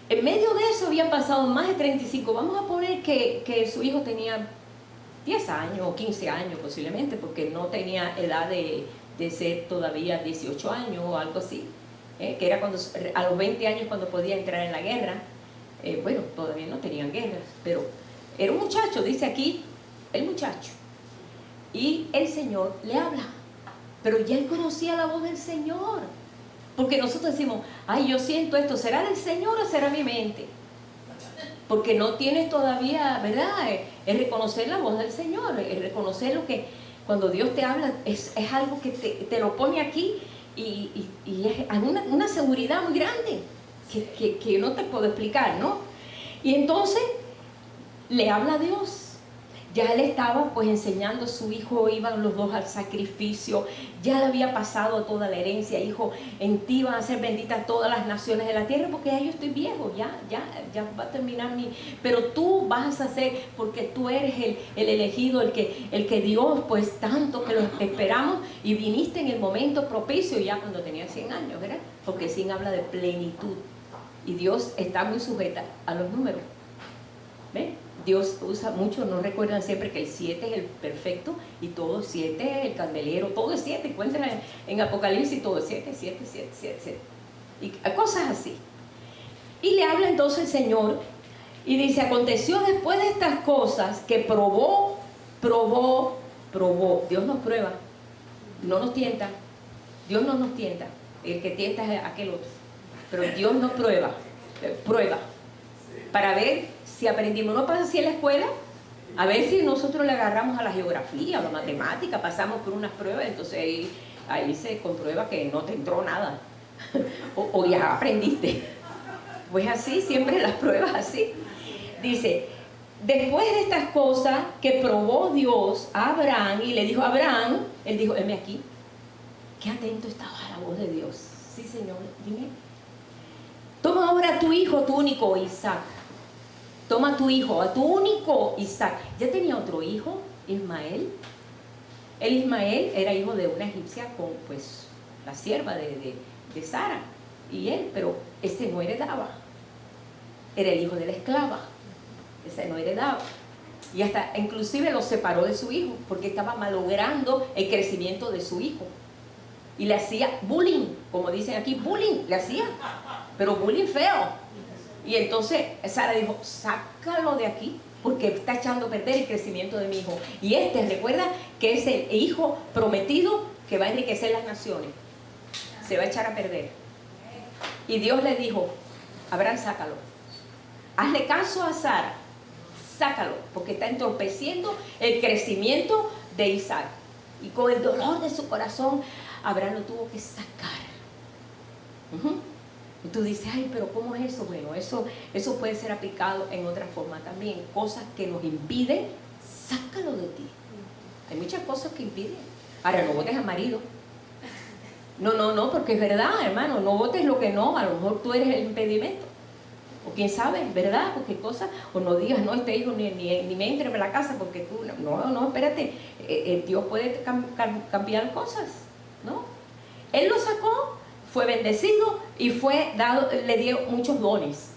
Speaker 1: En medio de eso habían pasado más de 35, vamos a poner que su hijo tenía 10 años o 15 años posiblemente, porque no tenía edad de ser todavía 18 años o algo así, que era cuando, a los 20 años cuando podía entrar en la guerra. Bueno, todavía no tenían guerras, pero era un muchacho, dice aquí, el muchacho. Y el Señor le habla, pero ya él conocía la voz del Señor. Porque nosotros decimos, ay, yo siento esto, ¿será del Señor o será mi mente? Porque no tienes todavía, ¿verdad? Es reconocer la voz del Señor, es reconocer lo que, cuando Dios te habla, es algo que te lo pone aquí y es una seguridad muy grande que no te puedo explicar, ¿no? Y entonces le habla a Dios. Ya él estaba pues enseñando a su hijo, iban los dos al sacrificio, ya le había pasado toda la herencia, hijo, en ti van a ser benditas todas las naciones de la tierra, porque ya yo estoy viejo, ya va a terminar pero tú vas a ser, porque tú eres el elegido, el que Dios pues tanto que lo esperamos, y viniste en el momento propicio ya cuando tenía 100 años, ¿verdad? Porque 100 habla de plenitud, y Dios está muy sujeta a los números, ¿ven? Dios usa mucho, no recuerdan siempre que el 7 es el perfecto y todo 7 es el candelero, todo es 7, encuentran en Apocalipsis todo es 7, 7, 7, 7, 7, y cosas así. Y le habla entonces el Señor y dice, aconteció después de estas cosas que probó, Dios nos prueba, no nos tienta, Dios no nos tienta, el que tienta es aquel otro, pero Dios nos prueba para ver si aprendimos. No pasa así en la escuela, a ver si nosotros le agarramos a la geografía, a la matemática, pasamos por unas pruebas, entonces ahí se comprueba que no te entró nada o ya aprendiste. Pues así, siempre las pruebas así. Dice, después de estas cosas que probó Dios a Abraham y le dijo a Abraham, él dijo, heme aquí, qué atento estaba a la voz de Dios. Sí, Señor, dime. Toma ahora a tu hijo, tu único Isaac. Toma a tu hijo, a tu único Isaac. Ya tenía otro hijo, Ismael. El Ismael era hijo de una egipcia con pues la sierva de Sara y él, pero ese no heredaba. Era el hijo de la esclava. Ese no heredaba. Y hasta inclusive lo separó de su hijo porque estaba malogrando el crecimiento de su hijo. Y le hacía bullying, como dicen aquí, bullying, le hacía, pero bullying feo. Y entonces Sara dijo, sácalo de aquí, porque está echando a perder el crecimiento de mi hijo. Y recuerda que es el hijo prometido que va a enriquecer las naciones. Se va a echar a perder. Y Dios le dijo, Abraham, sácalo. Hazle caso a Sara, sácalo, porque está entorpeciendo el crecimiento de Isaac. Y con el dolor de su corazón, Abraham lo tuvo que sacar. Y tú dices, ay, pero ¿cómo es eso? Bueno, eso puede ser aplicado en otra forma también. Cosas que nos impiden, sácalo de ti. Hay muchas cosas que impiden. Ahora, no votes al marido. No, porque es verdad, hermano, no votes lo que no, a lo mejor tú eres el impedimento. O quién sabe, ¿verdad? Porque cosas, o no digas, no, este hijo ni me entre en la casa porque tú, no, espérate, Dios puede cambiar cosas, ¿no? Él lo sacó, fue bendecido y fue dado, le dio muchos dones.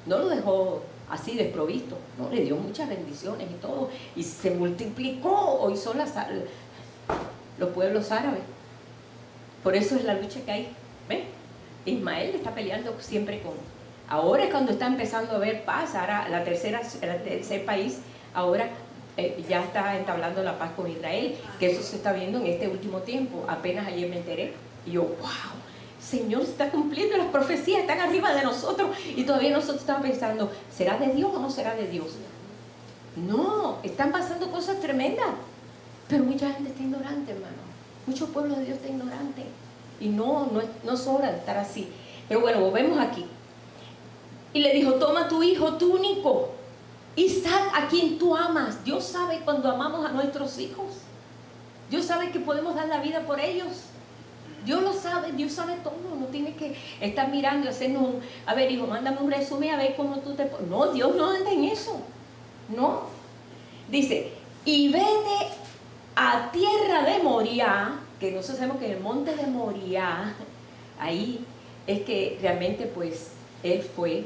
Speaker 1: No lo dejó así desprovisto, no, le dio muchas bendiciones y todo, y se multiplicó. Hoy son los pueblos árabes. Por eso es la lucha que hay. ¿Ven? Ismael está peleando siempre con... Ahora es cuando está empezando a haber paz. Ahora el tercer país ahora ya está entablando la paz con Israel, que eso se está viendo en este último tiempo. Apenas ayer me enteré y yo, wow, Señor, se está cumpliendo, las profecías están arriba de nosotros y todavía nosotros estamos pensando, ¿será de Dios o no será de Dios? No, están pasando cosas tremendas, pero mucha gente está ignorante, hermano. Muchos pueblos de Dios están ignorantes y no es hora de estar así. Pero bueno, volvemos aquí. Y le dijo, toma tu hijo, tu único, Isaac, a quien tú amas. Dios sabe cuando amamos a nuestros hijos. Dios sabe que podemos dar la vida por ellos. Dios lo sabe, Dios sabe todo, no tiene que estar mirando y hacernos a ver, hijo, mándame un resumen a ver cómo tú te... No, Dios no anda en eso, no. Dice, y vete a tierra de Moriah, que nosotros sabemos que en el monte de Moriah, ahí es que realmente pues él fue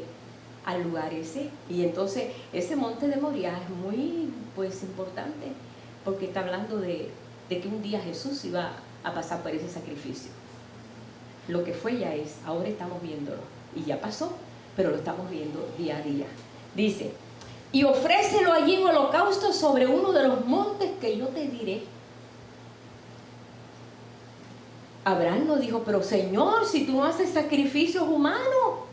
Speaker 1: al lugar ese, y entonces ese monte de Moriah es muy pues importante, porque está hablando de que un día Jesús iba a pasar por ese sacrificio. Lo que fue ya es, ahora estamos viéndolo, y ya pasó, pero lo estamos viendo día a día. Dice, y ofrécelo allí en holocausto sobre uno de los montes que yo te diré. Abraham no dijo, pero Señor, si tú no haces sacrificios humanos,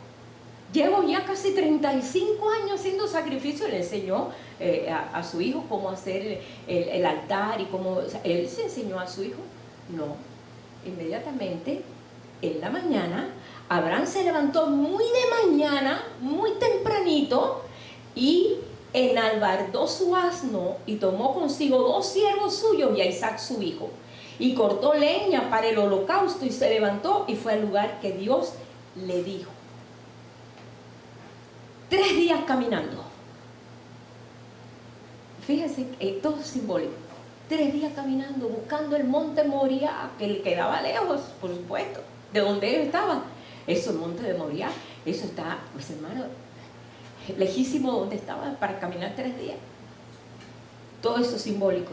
Speaker 1: llevo ya casi 35 años haciendo sacrificios. Le enseñó a su hijo cómo hacer el altar y cómo, él se enseñó a su hijo. No, inmediatamente en la mañana, Abraham se levantó muy de mañana, muy tempranito, y enalbardó su asno y tomó consigo 2 siervos suyos y a Isaac su hijo, y cortó leña para el holocausto y se levantó y fue al lugar que Dios le dijo. 3 días caminando. Fíjense, todo es simbólico. 3 días caminando, buscando el monte Moriah, que le quedaba lejos, por supuesto, de donde él estaba. Eso, el monte de Moriah, eso está, pues hermano, lejísimo donde estaba para caminar 3 días. Todo eso es simbólico.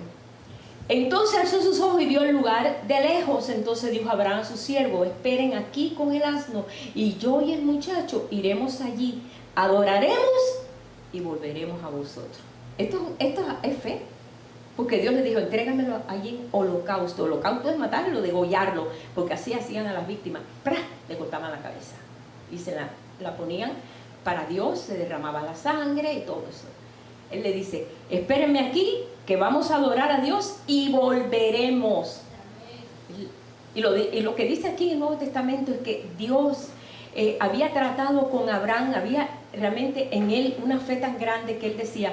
Speaker 1: Entonces alzó sus ojos y vio el lugar de lejos. Entonces dijo Abraham a su siervo, esperen aquí con el asno, y yo y el muchacho iremos allí, adoraremos y volveremos a vosotros. Esto es fe, porque Dios le dijo, entrégamelo allí en holocausto. Holocausto es matarlo, degollarlo, porque así hacían a las víctimas. ¡Pra! Le cortaban la cabeza y se la ponían para Dios, se derramaba la sangre y todo eso. Él le dice, espérenme aquí, que vamos a adorar a Dios y volveremos. Y lo que dice aquí en el Nuevo Testamento es que Dios había tratado con Abraham, había realmente en él una fe tan grande que él decía,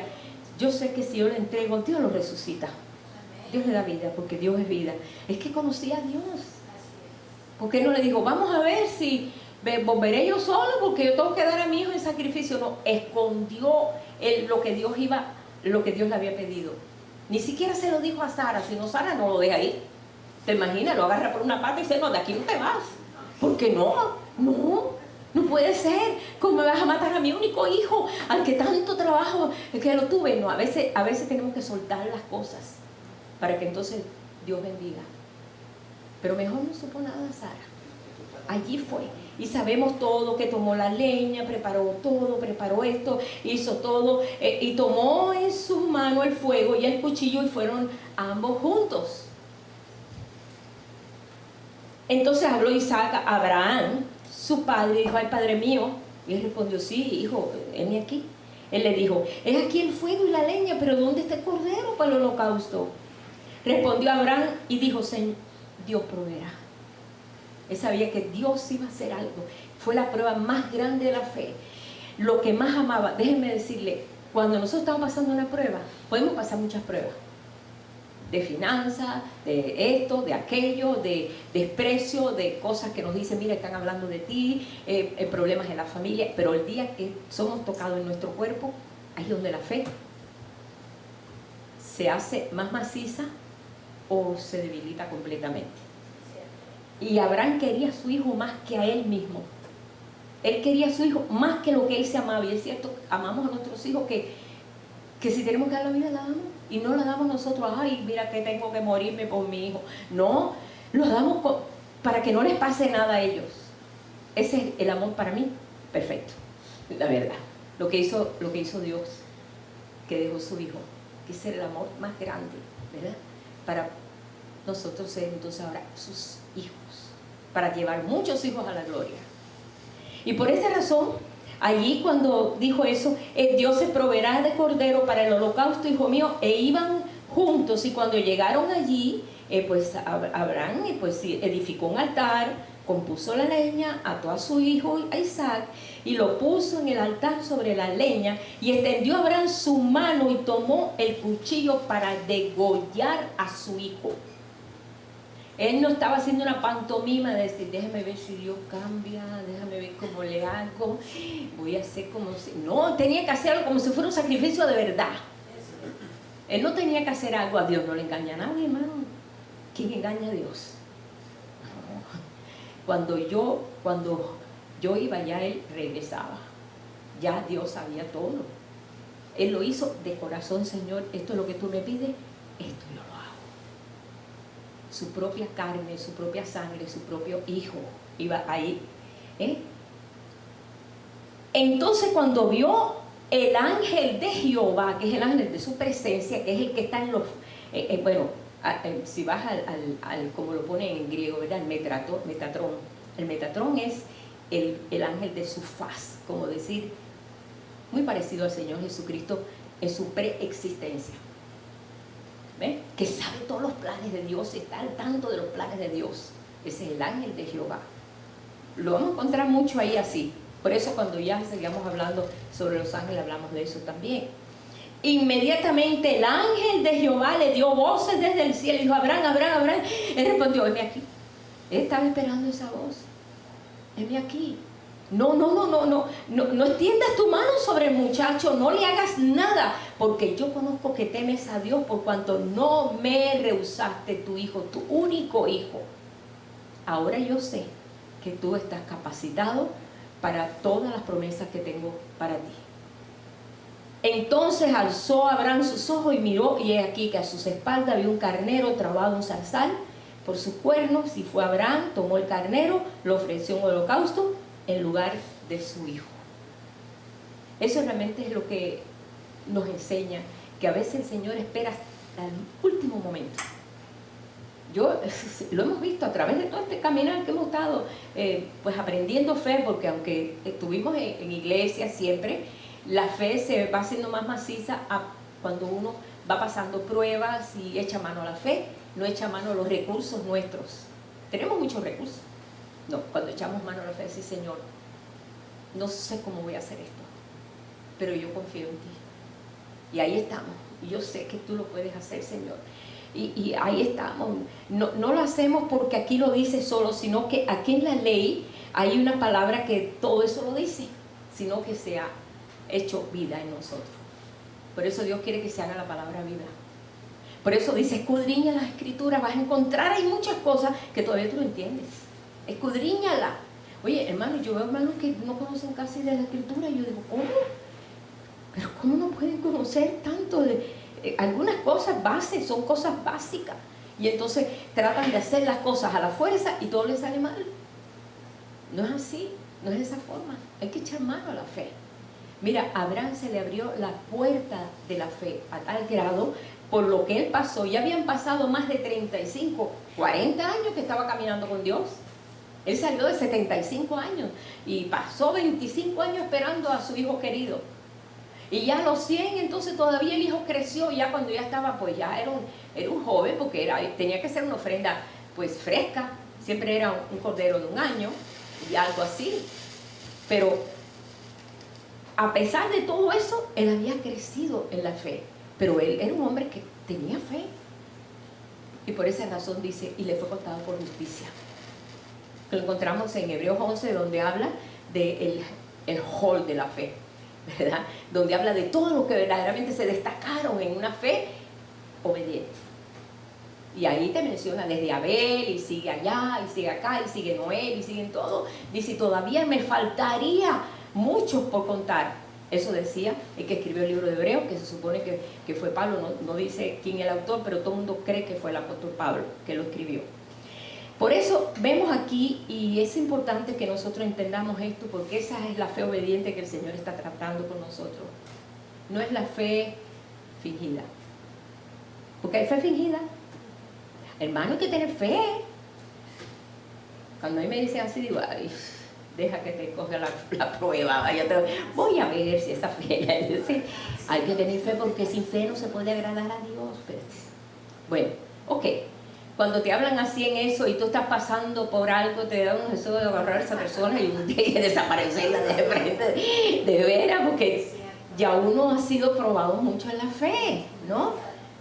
Speaker 1: yo sé que si yo le entrego, Dios lo resucita. Dios le da vida, porque Dios es vida. Es que conocía a Dios. ¿Por qué no le dijo, vamos a ver si volveré yo solo porque yo tengo que dar a mi hijo en sacrificio? No, escondió lo que Dios le había pedido. Ni siquiera se lo dijo a Sara, si no, Sara no lo deja ir. ¿Te imaginas? Lo agarra por una pata y dice, no, de aquí no te vas. Porque no puede ser. ¿Cómo me vas a matar a mi único hijo, al que tanto trabajo que lo tuve? No, a veces tenemos que soltar las cosas para que entonces Dios bendiga. Pero mejor no supo nada Sara. Allí fue. Y sabemos todo, que tomó la leña, preparó todo, preparó esto, hizo todo, y tomó en su mano el fuego y el cuchillo y fueron ambos juntos. Entonces habló Isaac a Abraham, su padre, y dijo, ay, padre mío. Y él respondió, sí, hijo, heme aquí. Él le dijo, es aquí el fuego y la leña, pero ¿dónde está el cordero para el holocausto? Respondió Abraham y dijo, Señor, Dios proveerá. Él sabía que Dios iba a hacer algo. Fue la prueba más grande de la fe. Lo que más amaba, déjenme decirle, cuando nosotros estamos pasando una prueba, podemos pasar muchas pruebas. De finanzas, de esto, de aquello, de desprecio, de cosas que nos dicen, mira, están hablando de ti, problemas en la familia. Pero el día que somos tocados en nuestro cuerpo, ahí es donde la fe se hace más maciza o se debilita completamente. Y Abraham quería a su hijo más que a él mismo. Él quería a su hijo más que lo que él se amaba. Y es cierto, amamos a nuestros hijos que si tenemos que dar la vida, la damos. Y no la damos nosotros, ay, mira que tengo que morirme por mi hijo. No, lo damos para que no les pase nada a ellos. Ese es el amor para mí, perfecto. La verdad, lo que hizo Dios, que dejó su hijo, que es el amor más grande, ¿verdad? Para nosotros ser entonces ahora sus hijos, para llevar muchos hijos a la gloria. Y por esa razón, allí cuando dijo eso, Dios se proveerá de cordero para el holocausto, hijo mío, e iban juntos. Y cuando llegaron allí, pues Abraham pues edificó un altar, compuso la leña, ató a su hijo a Isaac y lo puso en el altar sobre la leña, y extendió Abraham su mano y tomó el cuchillo para degollar a su hijo. Él no estaba haciendo una pantomima de decir, déjame ver si Dios cambia, déjame ver cómo le hago, voy a hacer como si... No, tenía que hacerlo como si fuera un sacrificio de verdad. Él no tenía que hacer algo. A Dios no le engaña a nadie, hermano. ¿Quién engaña a Dios? No. Cuando yo iba, ya Él regresaba. Ya Dios sabía todo. Él lo hizo de corazón. Señor, esto es lo que tú me pides, esto yo lo hago. Su propia carne, su propia sangre, su propio hijo iba ahí. Entonces, cuando vio el ángel de Jehová, que es el ángel de su presencia, que es el que está en los... si vas al como lo pone en griego, ¿verdad? El Metatrón. El Metatrón es el ángel de su faz, como decir, muy parecido al Señor Jesucristo en su preexistencia. ¿Ves? Que sabe todos los planes de Dios, está al tanto de los planes de Dios. Ese es el ángel de Jehová. Lo vamos a encontrar mucho ahí así. Por eso cuando ya sigamos hablando sobre los ángeles, hablamos de eso también. Inmediatamente el ángel de Jehová le dio voces desde el cielo y dijo, Abraham, Abraham, Abraham. Él respondió, heme aquí. Él estaba esperando esa voz. Heme aquí. No extiendas tu mano sobre el muchacho, no le hagas nada, porque yo conozco que temes a Dios por cuanto no me rehusaste tu hijo, tu único hijo. Ahora yo sé que tú estás capacitado para todas las promesas que tengo para ti. Entonces alzó Abraham sus ojos y miró, y he aquí que a sus espaldas había un carnero trabado en un zarzal por sus cuernos, y fue Abraham, tomó el carnero, lo ofreció en holocausto en lugar de su hijo. Eso realmente es lo que nos enseña, que a veces el Señor espera hasta el último momento. Lo hemos visto a través de todo este caminar que hemos estado pues aprendiendo fe, porque aunque estuvimos en iglesia siempre, la fe se va haciendo más maciza cuando uno va pasando pruebas y echa mano a la fe, no echa mano a los recursos nuestros. Tenemos muchos recursos. No, cuando echamos mano a la fe, sí, Señor, no sé cómo voy a hacer esto, pero yo confío en ti. Y ahí estamos. Y yo sé que tú lo puedes hacer, Señor. Y ahí estamos. No lo hacemos porque aquí lo dice solo, sino que aquí en la ley hay una palabra que todo eso lo dice, sino que se ha hecho vida en nosotros. Por eso Dios quiere que se haga la palabra vida. Por eso dice, escudriña las escrituras, vas a encontrar ahí muchas cosas que todavía tú no entiendes. Escudriñala. Oye, hermano, yo veo hermanos que no conocen casi de la escritura y yo digo, ¿cómo? Pero ¿cómo no pueden conocer tanto de algunas cosas bases? Son cosas básicas. Y entonces tratan de hacer las cosas a la fuerza y todo les sale mal. No es así, no es de esa forma. Hay que echar mano a la fe. Mira, a Abraham se le abrió la puerta de la fe a tal grado por lo que él pasó. Ya habían pasado más de 35, 40 años que estaba caminando con Dios. Él salió de 75 años y pasó 25 años esperando a su hijo querido. Y ya a los 100, entonces todavía el hijo creció, ya cuando ya estaba, pues ya era un joven, porque tenía que ser una ofrenda pues fresca, siempre era un cordero de 1 año y algo así. Pero a pesar de todo eso, él había crecido en la fe, pero él era un hombre que tenía fe. Y por esa razón dice, y le fue contado por justicia. Lo encontramos en Hebreos 11, donde habla del hall de la fe, ¿verdad? Donde habla de todo lo que verdaderamente se destacaron en una fe obediente. Y ahí te menciona desde Abel, y sigue allá, y sigue acá, y sigue Noé, y siguen todo. Dice, todavía me faltaría muchos por contar. Eso decía el que escribió el libro de Hebreos, que se supone que fue Pablo. No dice quién es el autor, pero todo el mundo cree que fue el apóstol Pablo que lo escribió. Por eso vemos aquí, y es importante que nosotros entendamos esto, porque esa es la fe obediente que el Señor está tratando con nosotros. No es la fe fingida. Porque hay fe fingida. Hermano, hay que tener fe. Cuando a mí me dicen así, digo, ay, deja que te coja la prueba. Voy a ver si esa fe es decir, hay que tener fe, porque sin fe no se puede agradar a Dios. Bueno, ok. Cuando te hablan así en eso y tú estás pasando por algo, te da un deseo de agarrar a esa persona y desaparecerla de frente, de veras, porque ya uno ha sido probado mucho en la fe, ¿no?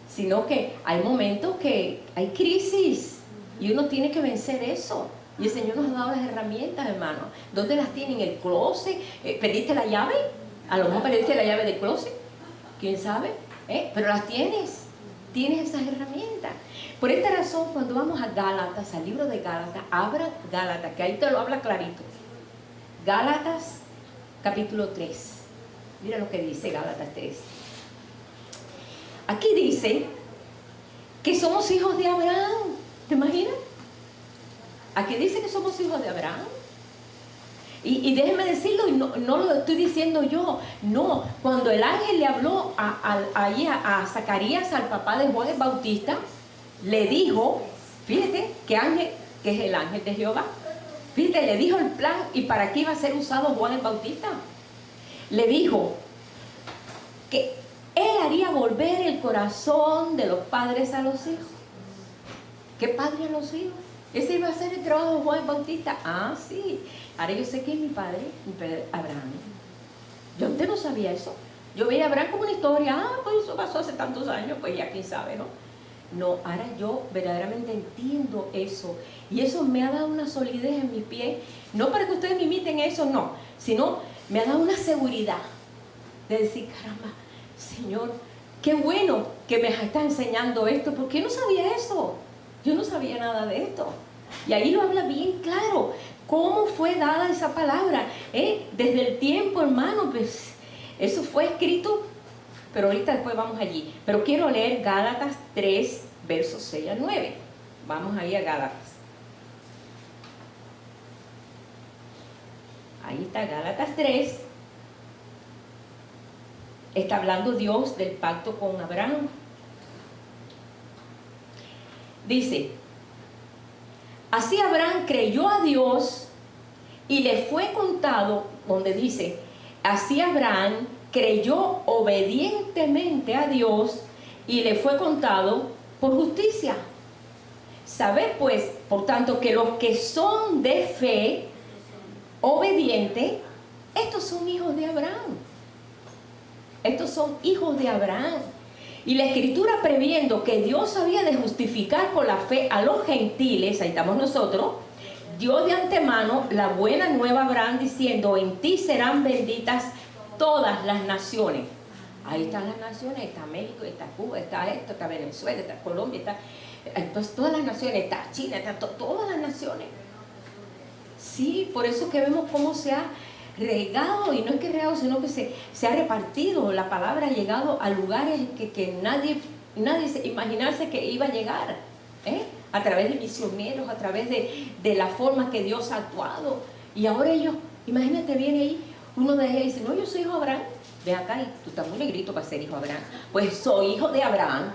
Speaker 1: Sino que hay momentos que hay crisis Y uno tiene que vencer eso. Y el Señor nos ha dado las herramientas, hermano. ¿Dónde las tienen? ¿En el closet? ¿Perdiste la llave? A lo mejor perdiste la llave del closet. ¿Quién sabe? Pero las tienes. Tienes esas herramientas. Por esta razón, cuando vamos a Gálatas, al libro de Gálatas, abra Gálatas, que ahí te lo habla clarito. Gálatas, capítulo 3. Mira lo que dice Gálatas 3. Aquí dice que somos hijos de Abraham. ¿Te imaginas? Aquí dice que somos hijos de Abraham. Y déjenme decirlo, y no lo estoy diciendo yo. No, cuando el ángel le habló a Zacarías, al papá de Juan el Bautista, le dijo, fíjate, ¿qué ángel? Que es el ángel de Jehová. Fíjate, le dijo el plan y para qué iba a ser usado Juan el Bautista. Le dijo que él haría volver el corazón de los padres a los hijos. ¿Qué padre a los hijos? Ese iba a ser el trabajo de Juan el Bautista. Ah, sí. Ahora yo sé que es mi padre Abraham. Yo antes no sabía eso. Yo veía a Abraham como una historia. Pues eso pasó hace tantos años, pues ya quién sabe, ¿no? No, ahora yo verdaderamente entiendo eso. Y eso me ha dado una solidez en mis pies. No para que ustedes me imiten eso, no. Sino me ha dado una seguridad de decir, caramba, Señor, qué bueno que me está enseñando esto. Porque yo no sabía eso. Yo no sabía nada de esto. Y ahí lo habla bien claro. ¿Cómo fue dada esa palabra? Desde el tiempo, hermano, pues eso fue escrito. Pero ahorita después vamos allí. Pero quiero leer Gálatas 3, versos 6 al 9. Vamos ahí a Gálatas. Ahí está Gálatas 3. Está hablando Dios del pacto con Abraham. Dice, así Abraham creyó a Dios y le fue contado, donde dice, así Abraham creyó obedientemente a Dios y le fue contado por justicia. Sabed pues, por tanto, que los que son de fe obediente, estos son hijos de Abraham. Estos son hijos de Abraham. Y la Escritura, previendo que Dios había de justificar por la fe a los gentiles, ahí estamos nosotros, dio de antemano la buena nueva a Abraham diciendo, en ti serán benditas todas las naciones. Ahí están las naciones, está México, está Cuba, está esto, está Venezuela, está Colombia, está entonces todas las naciones, está China, está todas las naciones. Sí, por eso que vemos cómo se ha regado, y no es que regado, sino que se ha repartido. La palabra ha llegado a lugares que nadie se imaginarse que iba a llegar, a través de misioneros, a través de la forma que Dios ha actuado. Y ahora ellos, imagínate, viene ahí uno de ellos y dice, no, yo soy hijo de Abraham. Ven acá, y tú estás muy negrito para ser hijo de Abraham. Pues soy hijo de Abraham.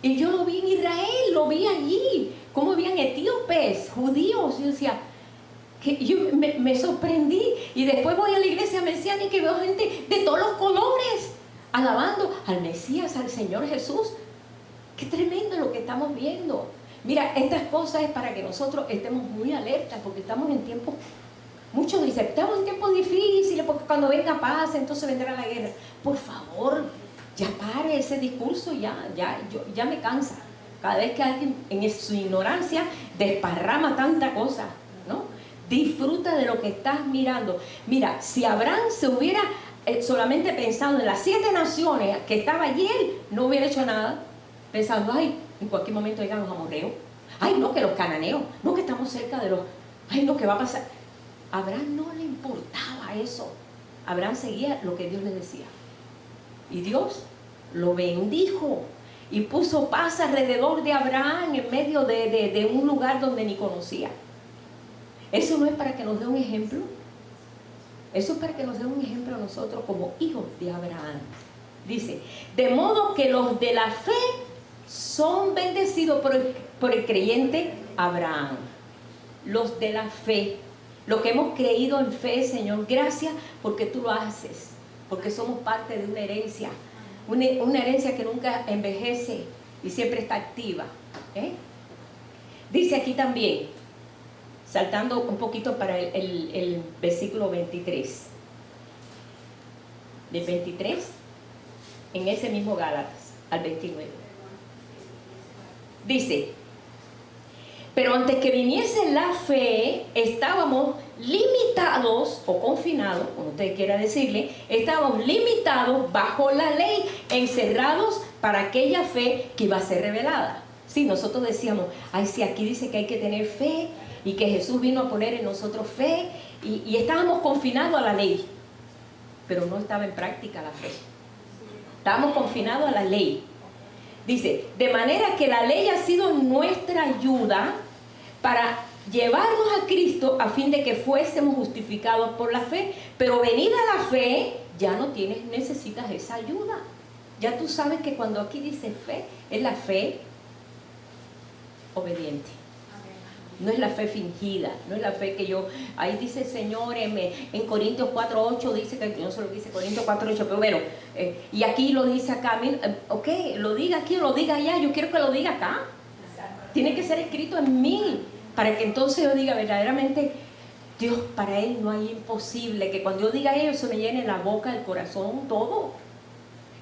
Speaker 1: Y yo lo vi en Israel, lo vi allí, cómo habían etíopes, judíos. Yo decía, que yo me sorprendí. Y después voy a la iglesia mesiánica y que veo gente de todos los colores alabando al Mesías, al Señor Jesús. Qué tremendo lo que estamos viendo. Mira, estas cosas es para que nosotros estemos muy alertas, porque estamos en tiempos, muchos dicen, estamos en tiempos difíciles, porque cuando venga paz, entonces vendrá la guerra. Por favor, ya pare ese discurso, ya me cansa. Cada vez que alguien en su ignorancia desparrama tanta cosa, ¿no? Disfruta de lo que estás mirando. Mira, si Abraham se hubiera solamente pensado en las 7 naciones que estaba allí, él no hubiera hecho nada, pensando, ay, en cualquier momento llegan los amorreos, ay, no, que los cananeos, no, que estamos cerca de los, ay, no, que va a pasar. A Abraham no le importaba eso. Abraham seguía lo que Dios le decía. Y Dios lo bendijo y puso paz alrededor de Abraham en medio de un lugar donde ni conocía. ¿Eso no es para que nos dé un ejemplo? Eso es para que nos dé un ejemplo a nosotros como hijos de Abraham. Dice, de modo que los de la fe son bendecidos por el creyente Abraham. Los de la fe, lo que hemos creído en fe, Señor, gracias porque tú lo haces, porque somos parte de una herencia que nunca envejece y siempre está activa. Dice aquí también, saltando un poquito para el versículo 23. Del 23, en ese mismo Gálatas, al 29. Dice, Pero antes que viniese la fe, estábamos limitados o confinados, como usted quiera decirle, estábamos limitados bajo la ley, encerrados para aquella fe que iba a ser revelada. Sí, nosotros decíamos, ay, sí, aquí dice que hay que tener fe y que Jesús vino a poner en nosotros fe y estábamos confinados a la ley, pero no estaba en práctica la fe. Estábamos confinados a la ley. Dice, de manera que la ley ha sido nuestra ayuda para llevarnos a Cristo a fin de que fuésemos justificados por la fe. Pero venida la fe, ya no necesitas esa ayuda. Ya tú sabes que cuando aquí dice fe, es la fe obediente. No es la fe fingida, no es la fe que yo, ahí dice el Señor en Corintios 4:8, dice que no sé lo que dice Corintios 4:8, pero bueno, y aquí lo dice acá, ok, lo diga aquí o lo diga allá, yo quiero que lo diga acá. Tiene que ser escrito en mí, para que entonces yo diga verdaderamente, Dios, para Él no hay imposible, que cuando yo diga ello se me llene la boca, el corazón, todo.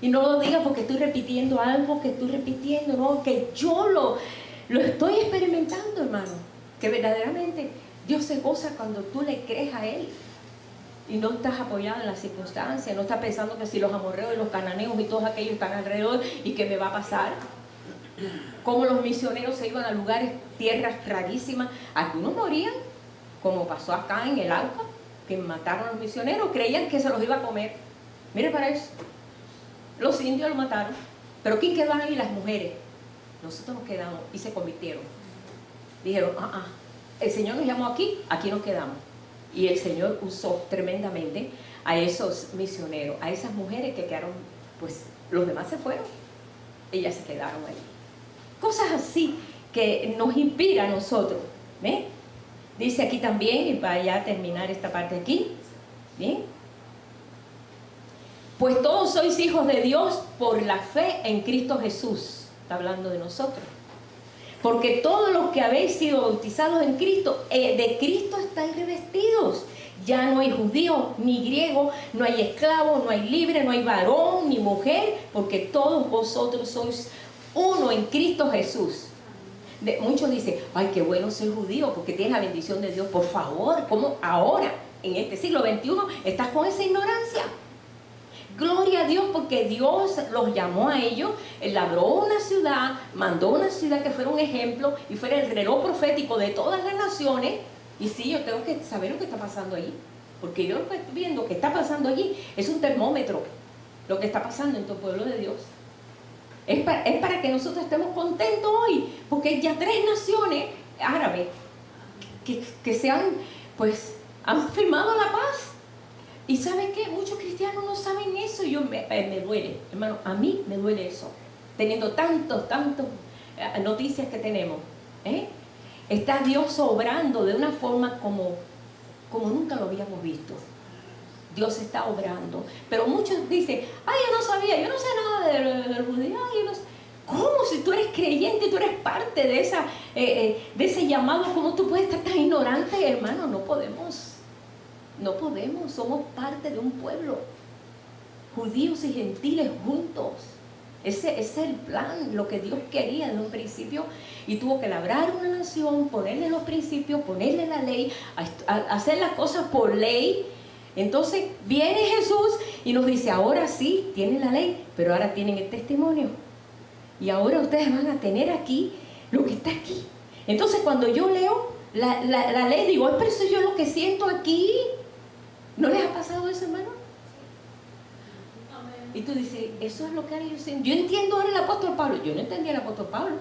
Speaker 1: Y no lo diga porque estoy repitiendo algo, que estoy repitiendo, no, que yo lo estoy experimentando, hermano. Que verdaderamente Dios se goza cuando tú le crees a Él y no estás apoyado en las circunstancias, no estás pensando que si los amorreos y los cananeos y todos aquellos están alrededor y que me va a pasar. Como los misioneros se iban a lugares, tierras rarísimas, algunos morían, como pasó acá en el Auca, que mataron a los misioneros, creían que se los iba a comer. Mire para eso, los indios lo mataron, pero ¿quién quedó ahí? Las mujeres. Nosotros nos quedamos y se convirtieron. Dijeron, el Señor nos llamó aquí nos quedamos. Y el Señor usó tremendamente a esos misioneros, a esas mujeres que quedaron, pues los demás se fueron, ellas se quedaron ahí. Cosas así que nos inspira a nosotros. ¿Ven? Dice aquí también, y para ya terminar esta parte aquí, ¿bien? Pues todos sois hijos de Dios por la fe en Cristo Jesús. Está hablando de nosotros. Porque todos los que habéis sido bautizados en Cristo, de Cristo estáis revestidos. Ya no hay judío ni griego, no hay esclavo, no hay libre, no hay varón ni mujer, porque todos vosotros sois uno en Cristo Jesús. Muchos dicen, ay, qué bueno ser judío, porque tienes la bendición de Dios. Por favor, ¿cómo ahora, en este siglo XXI, estás con esa ignorancia? Gloria a Dios, porque Dios los llamó a ellos, Él labró una ciudad, mandó una ciudad que fuera un ejemplo y fuera el reloj profético de todas las naciones. Y sí, yo tengo que saber lo que está pasando allí, porque yo lo que estoy viendo que está pasando allí es un termómetro, lo que está pasando en tu pueblo de Dios. Es para que nosotros estemos contentos hoy, porque hay ya 3 naciones árabes que se han, pues, han firmado la paz. Y ¿saben qué? Muchos cristianos no saben eso y me duele, hermano, a mí me duele eso, teniendo tantos noticias que tenemos. Está Dios obrando de una forma como nunca lo habíamos visto. Dios está obrando, pero muchos dicen, ay, yo no sabía, yo no sé nada del judío, yo no sé. ¿Cómo? Si tú eres creyente, tú eres parte de ese llamado, ¿cómo tú puedes estar tan ignorante, hermano? No podemos, somos parte de un pueblo, judíos y gentiles juntos. Ese es el plan, lo que Dios quería desde un principio, y tuvo que labrar una nación, ponerle los principios, ponerle la ley, hacer las cosas por ley. Entonces viene Jesús y nos dice, ahora sí, tienen la ley, pero ahora tienen el testimonio. Y ahora ustedes van a tener aquí lo que está aquí. Entonces cuando yo leo la ley, digo, pero eso yo lo que siento aquí. ¿No les ha pasado eso, hermano? Y tú dices, eso es lo que yo siento. Yo entiendo ahora el apóstol Pablo. Yo no entendía el apóstol Pablo.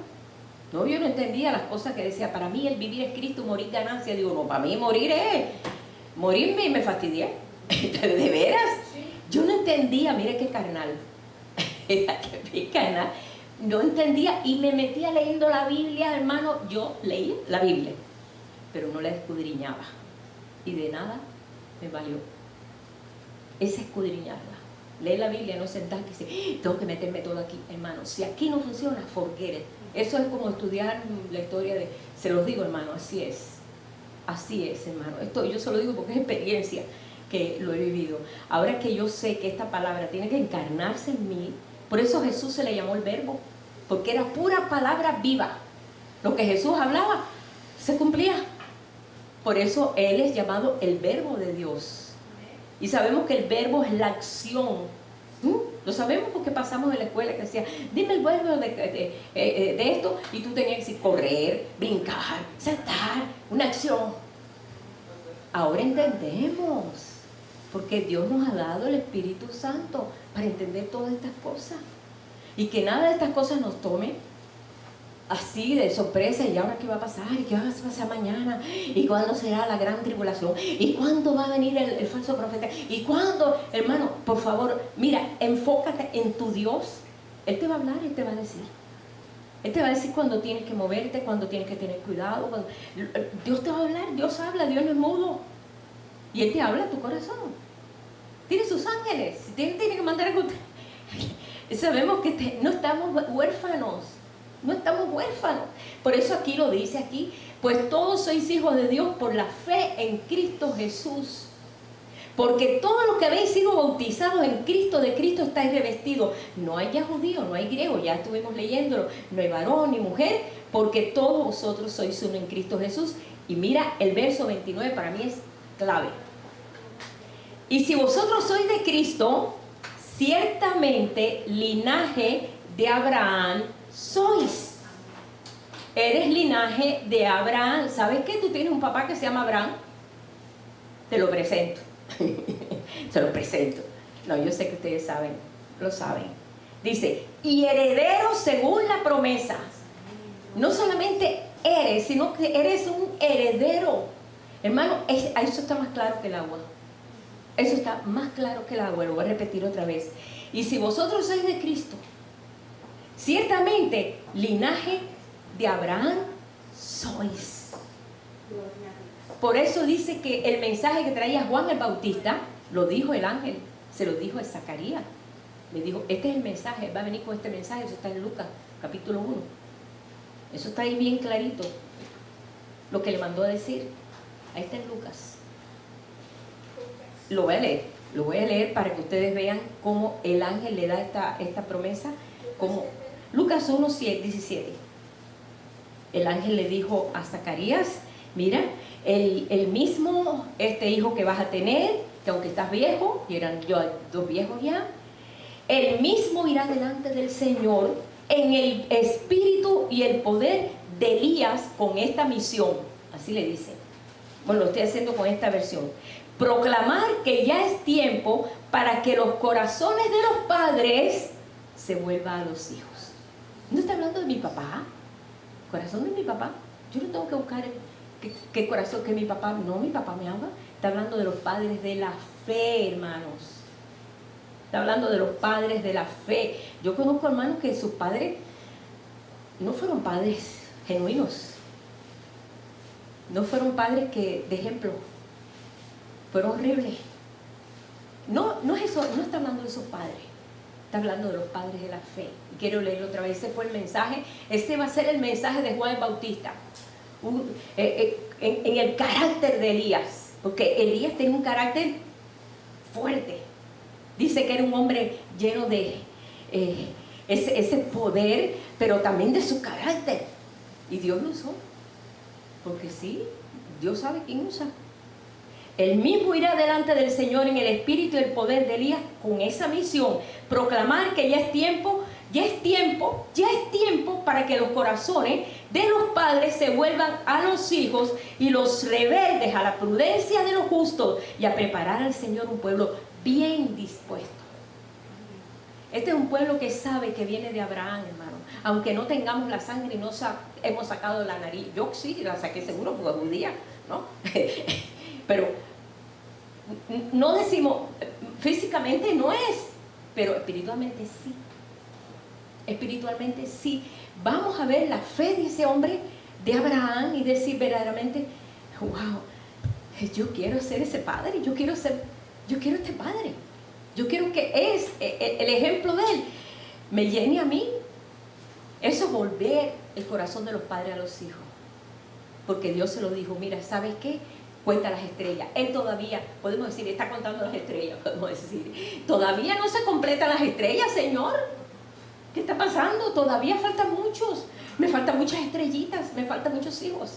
Speaker 1: No, yo no entendía las cosas que decía. Para mí el vivir es Cristo, morir ganancia. Digo, no, para mí morir es... Morirme y me fastidié. ¿De veras? Yo no entendía, mire qué carnal. Qué carnal. No entendía y me metía leyendo la Biblia, hermano. Yo leí la Biblia, pero no la escudriñaba. Y de nada me valió. Es escudriñarla. Lee la Biblia, no sentar que dice, tengo que meterme todo aquí, hermano. Si aquí no funciona, forget it. Eso es como estudiar la historia de... Se los digo, hermano, así es. Así es, hermano. Esto yo se lo digo porque es experiencia que lo he vivido. Ahora que yo sé que esta palabra tiene que encarnarse en mí, por eso Jesús se le llamó el Verbo, porque era pura palabra viva. Lo que Jesús hablaba, se cumplía. Por eso Él es llamado el Verbo de Dios. Y sabemos que el verbo es la acción. Lo sabemos porque pasamos en la escuela que decía, dime el verbo de esto, y tú tenías que decir correr, brincar, saltar, una acción. Ahora entendemos, porque Dios nos ha dado el Espíritu Santo para entender todas estas cosas. Y que nada de estas cosas nos tome así de sorpresa. ¿Y ahora qué va a pasar? ¿Y qué va a pasar mañana? ¿Y cuándo será la gran tribulación? ¿Y cuándo va a venir el falso profeta? ¿Y cuándo? Hermano, por favor, mira, enfócate en tu Dios. Él te va a hablar, Él te va a decir. Él te va a decir cuando tienes que moverte, cuando tienes que tener cuidado. Dios te va a hablar, Dios habla, Dios no es mudo. Y Él te habla a tu corazón. Tiene sus ángeles, tiene que mandar a usted. Sabemos que no estamos huérfanos. No estamos huérfanos. Por eso aquí lo dice aquí. Pues todos sois hijos de Dios por la fe en Cristo Jesús. Porque todos los que habéis sido bautizados en Cristo, de Cristo estáis revestidos. No hay ya judío, no hay griego, ya estuvimos leyéndolo. No hay varón ni mujer, porque todos vosotros sois uno en Cristo Jesús. Y mira, el verso 29 para mí es clave. Y si vosotros sois de Cristo, ciertamente linaje de Abraham sois. Eres linaje de Abraham. ¿Sabes qué? Tú tienes un papá que se llama Abraham. Te lo presento. Se lo presento. No, yo sé que ustedes saben, lo saben. Dice, y heredero según la promesa. No solamente eres, sino que eres un heredero. Hermano, eso está más claro que el agua. Eso está más claro que el agua. Lo voy a repetir otra vez. Y si vosotros sois de Cristo, ciertamente linaje de Abraham sois. Por eso dice que el mensaje que traía Juan el Bautista, lo dijo el ángel, se lo dijo a Zacarías. Le dijo, este es el mensaje, va a venir con este mensaje. Eso está en Lucas, capítulo 1. Eso está ahí bien clarito, lo que le mandó a decir. Ahí está en Lucas. Lo voy a leer para que ustedes vean cómo el ángel le da esta promesa. Como Lucas 1, 17. El ángel le dijo a Zacarías, mira, el mismo hijo que vas a tener, que aunque estás viejo, y eran yo dos viejos ya, el mismo irá delante del Señor en el espíritu y el poder de Elías con esta misión. Así le dice. Bueno, lo estoy haciendo con esta versión. Proclamar que ya es tiempo para que los corazones de los padres se vuelvan a los hijos. No está hablando de mi papá. Corazón de mi papá. Yo no tengo que buscar qué corazón que mi papá. No, mi papá me ama. Está hablando de los padres de la fe, hermanos. Está hablando de los padres de la fe. Yo conozco hermanos que sus padres no fueron padres genuinos. No fueron padres que, de ejemplo, fueron horribles. No es eso, no está hablando de esos padres. Está hablando de los padres de la fe. Y quiero leerlo otra vez. Ese fue el mensaje. Ese va a ser el mensaje de Juan el Bautista. En el carácter de Elías. Porque Elías tiene un carácter fuerte. Dice que era un hombre lleno de ese poder, pero también de su carácter. Y Dios lo usó. Porque sí, Dios sabe quién usa. Él mismo irá delante del Señor en el espíritu y el poder de Elías con esa misión. Proclamar que ya es tiempo para que los corazones de los padres se vuelvan a los hijos y los rebeldes a la prudencia de los justos y a preparar al Señor un pueblo bien dispuesto. Este es un pueblo que sabe que viene de Abraham, hermano. Aunque no tengamos la sangre y no hemos sacado la nariz. Yo sí la saqué seguro porque judía, ¿no? Pero no decimos, físicamente no es, pero espiritualmente sí. Espiritualmente sí. Vamos a ver la fe de ese hombre, de Abraham, y decir verdaderamente, wow, yo quiero ser ese padre, yo quiero este padre. Yo quiero que el ejemplo de él me llene a mí. Eso es volver el corazón de los padres a los hijos. Porque Dios se lo dijo, mira, ¿sabes qué? Cuenta las estrellas. Él todavía, podemos decir, está contando las estrellas, podemos decir. Todavía no se completan las estrellas, Señor. ¿Qué está pasando? Todavía faltan muchos. Me faltan muchas estrellitas, me faltan muchos hijos.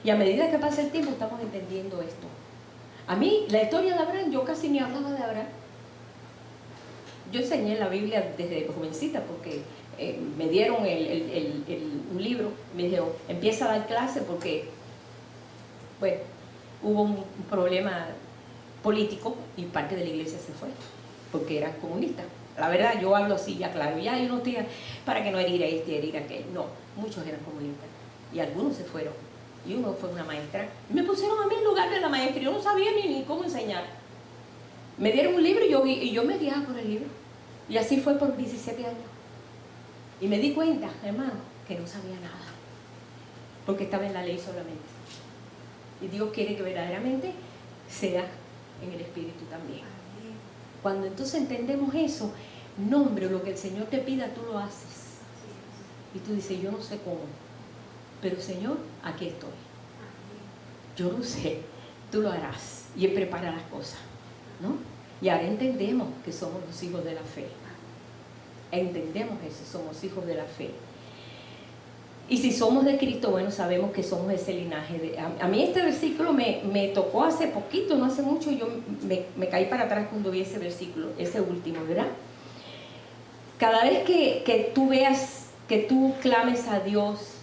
Speaker 1: Y a medida que pasa el tiempo estamos entendiendo esto. A mí, la historia de Abraham, yo casi ni hablaba de Abraham. Yo enseñé la Biblia desde jovencita porque me dieron un libro, me dijeron, empieza a dar clase porque, bueno, hubo un problema político y parte de la iglesia se fue, porque eran comunistas. La verdad, yo hablo así, ya claro, ya yo no estoy para que no herir a este, herir a aquel. No, muchos eran comunistas y algunos se fueron. Y uno fue una maestra. Y me pusieron a mí en lugar de la maestra. Yo no sabía ni cómo enseñar. Me dieron un libro y yo me guiaba por el libro. Y así fue por 17 años. Y me di cuenta, hermano, que no sabía nada. Porque estaba en la ley solamente. Y Dios quiere que verdaderamente sea en el Espíritu también. Cuando entonces entendemos eso, nombre, lo que el Señor te pida, tú lo haces. Y tú dices, yo no sé cómo. Pero Señor, aquí estoy. Yo lo sé, tú lo harás. Y Él prepara las cosas, ¿no? Y ahora entendemos que somos los hijos de la fe. Entendemos eso, somos hijos de la fe. Y si somos de Cristo, bueno, sabemos que somos ese linaje. A mí este versículo me tocó hace poquito, no hace mucho, yo me caí para atrás cuando vi ese versículo, ese último, ¿verdad? Cada vez que tú veas, que tú clames a Dios,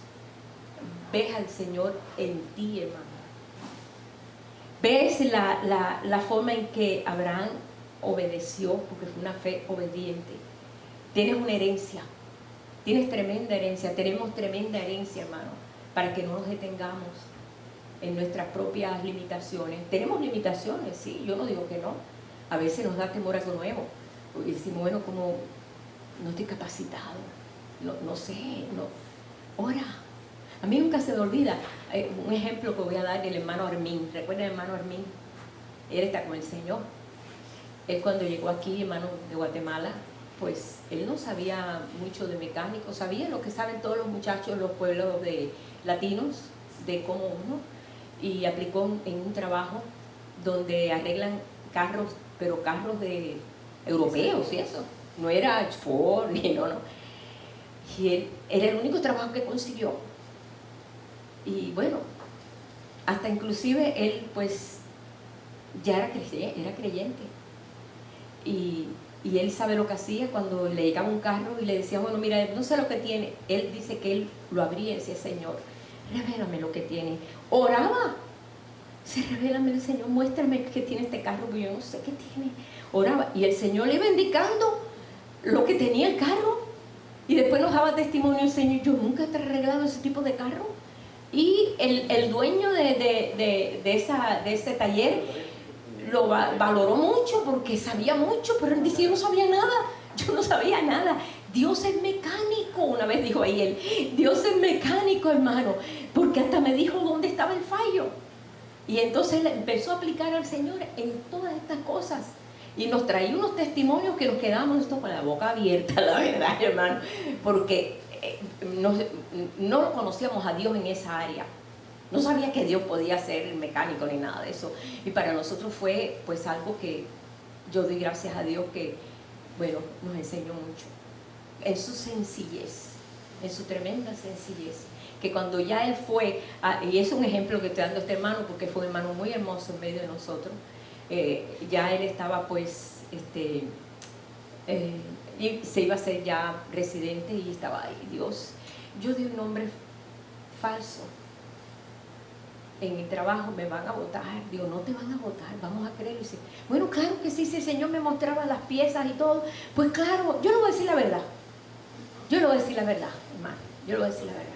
Speaker 1: ves al Señor en ti, hermano. Ves la forma en que Abraham obedeció, porque fue una fe obediente. Tienes una herencia, tienes tremenda herencia, tenemos tremenda herencia, hermano, para que no nos detengamos en nuestras propias limitaciones. Tenemos limitaciones, sí, yo no digo que no. A veces nos da temor a algo nuevo. Y decimos, bueno, como no estoy capacitado, no sé, no. Ora. A mí nunca se me olvida un ejemplo que voy a dar del hermano Armín. ¿Recuerdan el hermano Armín? Él está con el Señor. Él cuando llegó aquí, hermano de Guatemala, pues él no sabía mucho de mecánico, sabía lo que saben todos los muchachos de los pueblos latinos, de cómo uno, y aplicó en un trabajo donde arreglan carros, pero carros de europeos y eso. No era Ford, ni no. Y él era el único trabajo que consiguió. Y bueno, hasta inclusive él pues ya era creyente. Y él sabe lo que hacía cuando le llegaba un carro y le decía, bueno, mira, no sé lo que tiene. Él dice que él lo abría y decía, Señor, revélame lo que tiene. Oraba. Sí, revélame el Señor, muéstrame qué tiene este carro, que yo no sé qué tiene. Oraba. Y el Señor le iba indicando lo que tenía el carro. Y después nos daba testimonio el Señor, yo nunca he arreglado ese tipo de carro. Y el dueño de ese taller lo valoró mucho porque sabía mucho, pero él decía, yo no sabía nada, yo no sabía nada. Dios es mecánico, una vez dijo ahí él, Dios es mecánico, hermano, porque hasta me dijo dónde estaba el fallo. Y entonces él empezó a aplicar al Señor en todas estas cosas. Y nos traía unos testimonios que nos quedábamos con la boca abierta, la verdad, hermano, porque no lo conocíamos a Dios en esa área. No sabía que Dios podía ser mecánico ni nada de eso. Y para nosotros fue pues algo que yo doy gracias a Dios que, bueno, nos enseñó mucho. En su sencillez, en su tremenda sencillez. Que cuando ya él fue, y es un ejemplo que estoy dando a este hermano, porque fue un hermano muy hermoso en medio de nosotros, ya él estaba pues, y se iba a ser ya residente y estaba ahí, Dios, yo di un nombre falso. En mi trabajo me van a votar. Digo, no te van a votar, vamos a creer. Y dice, bueno, claro que sí, si el Señor me mostraba las piezas y todo, pues claro, yo le voy a decir la verdad. Yo le voy a decir la verdad, hermano, yo le voy a decir la verdad.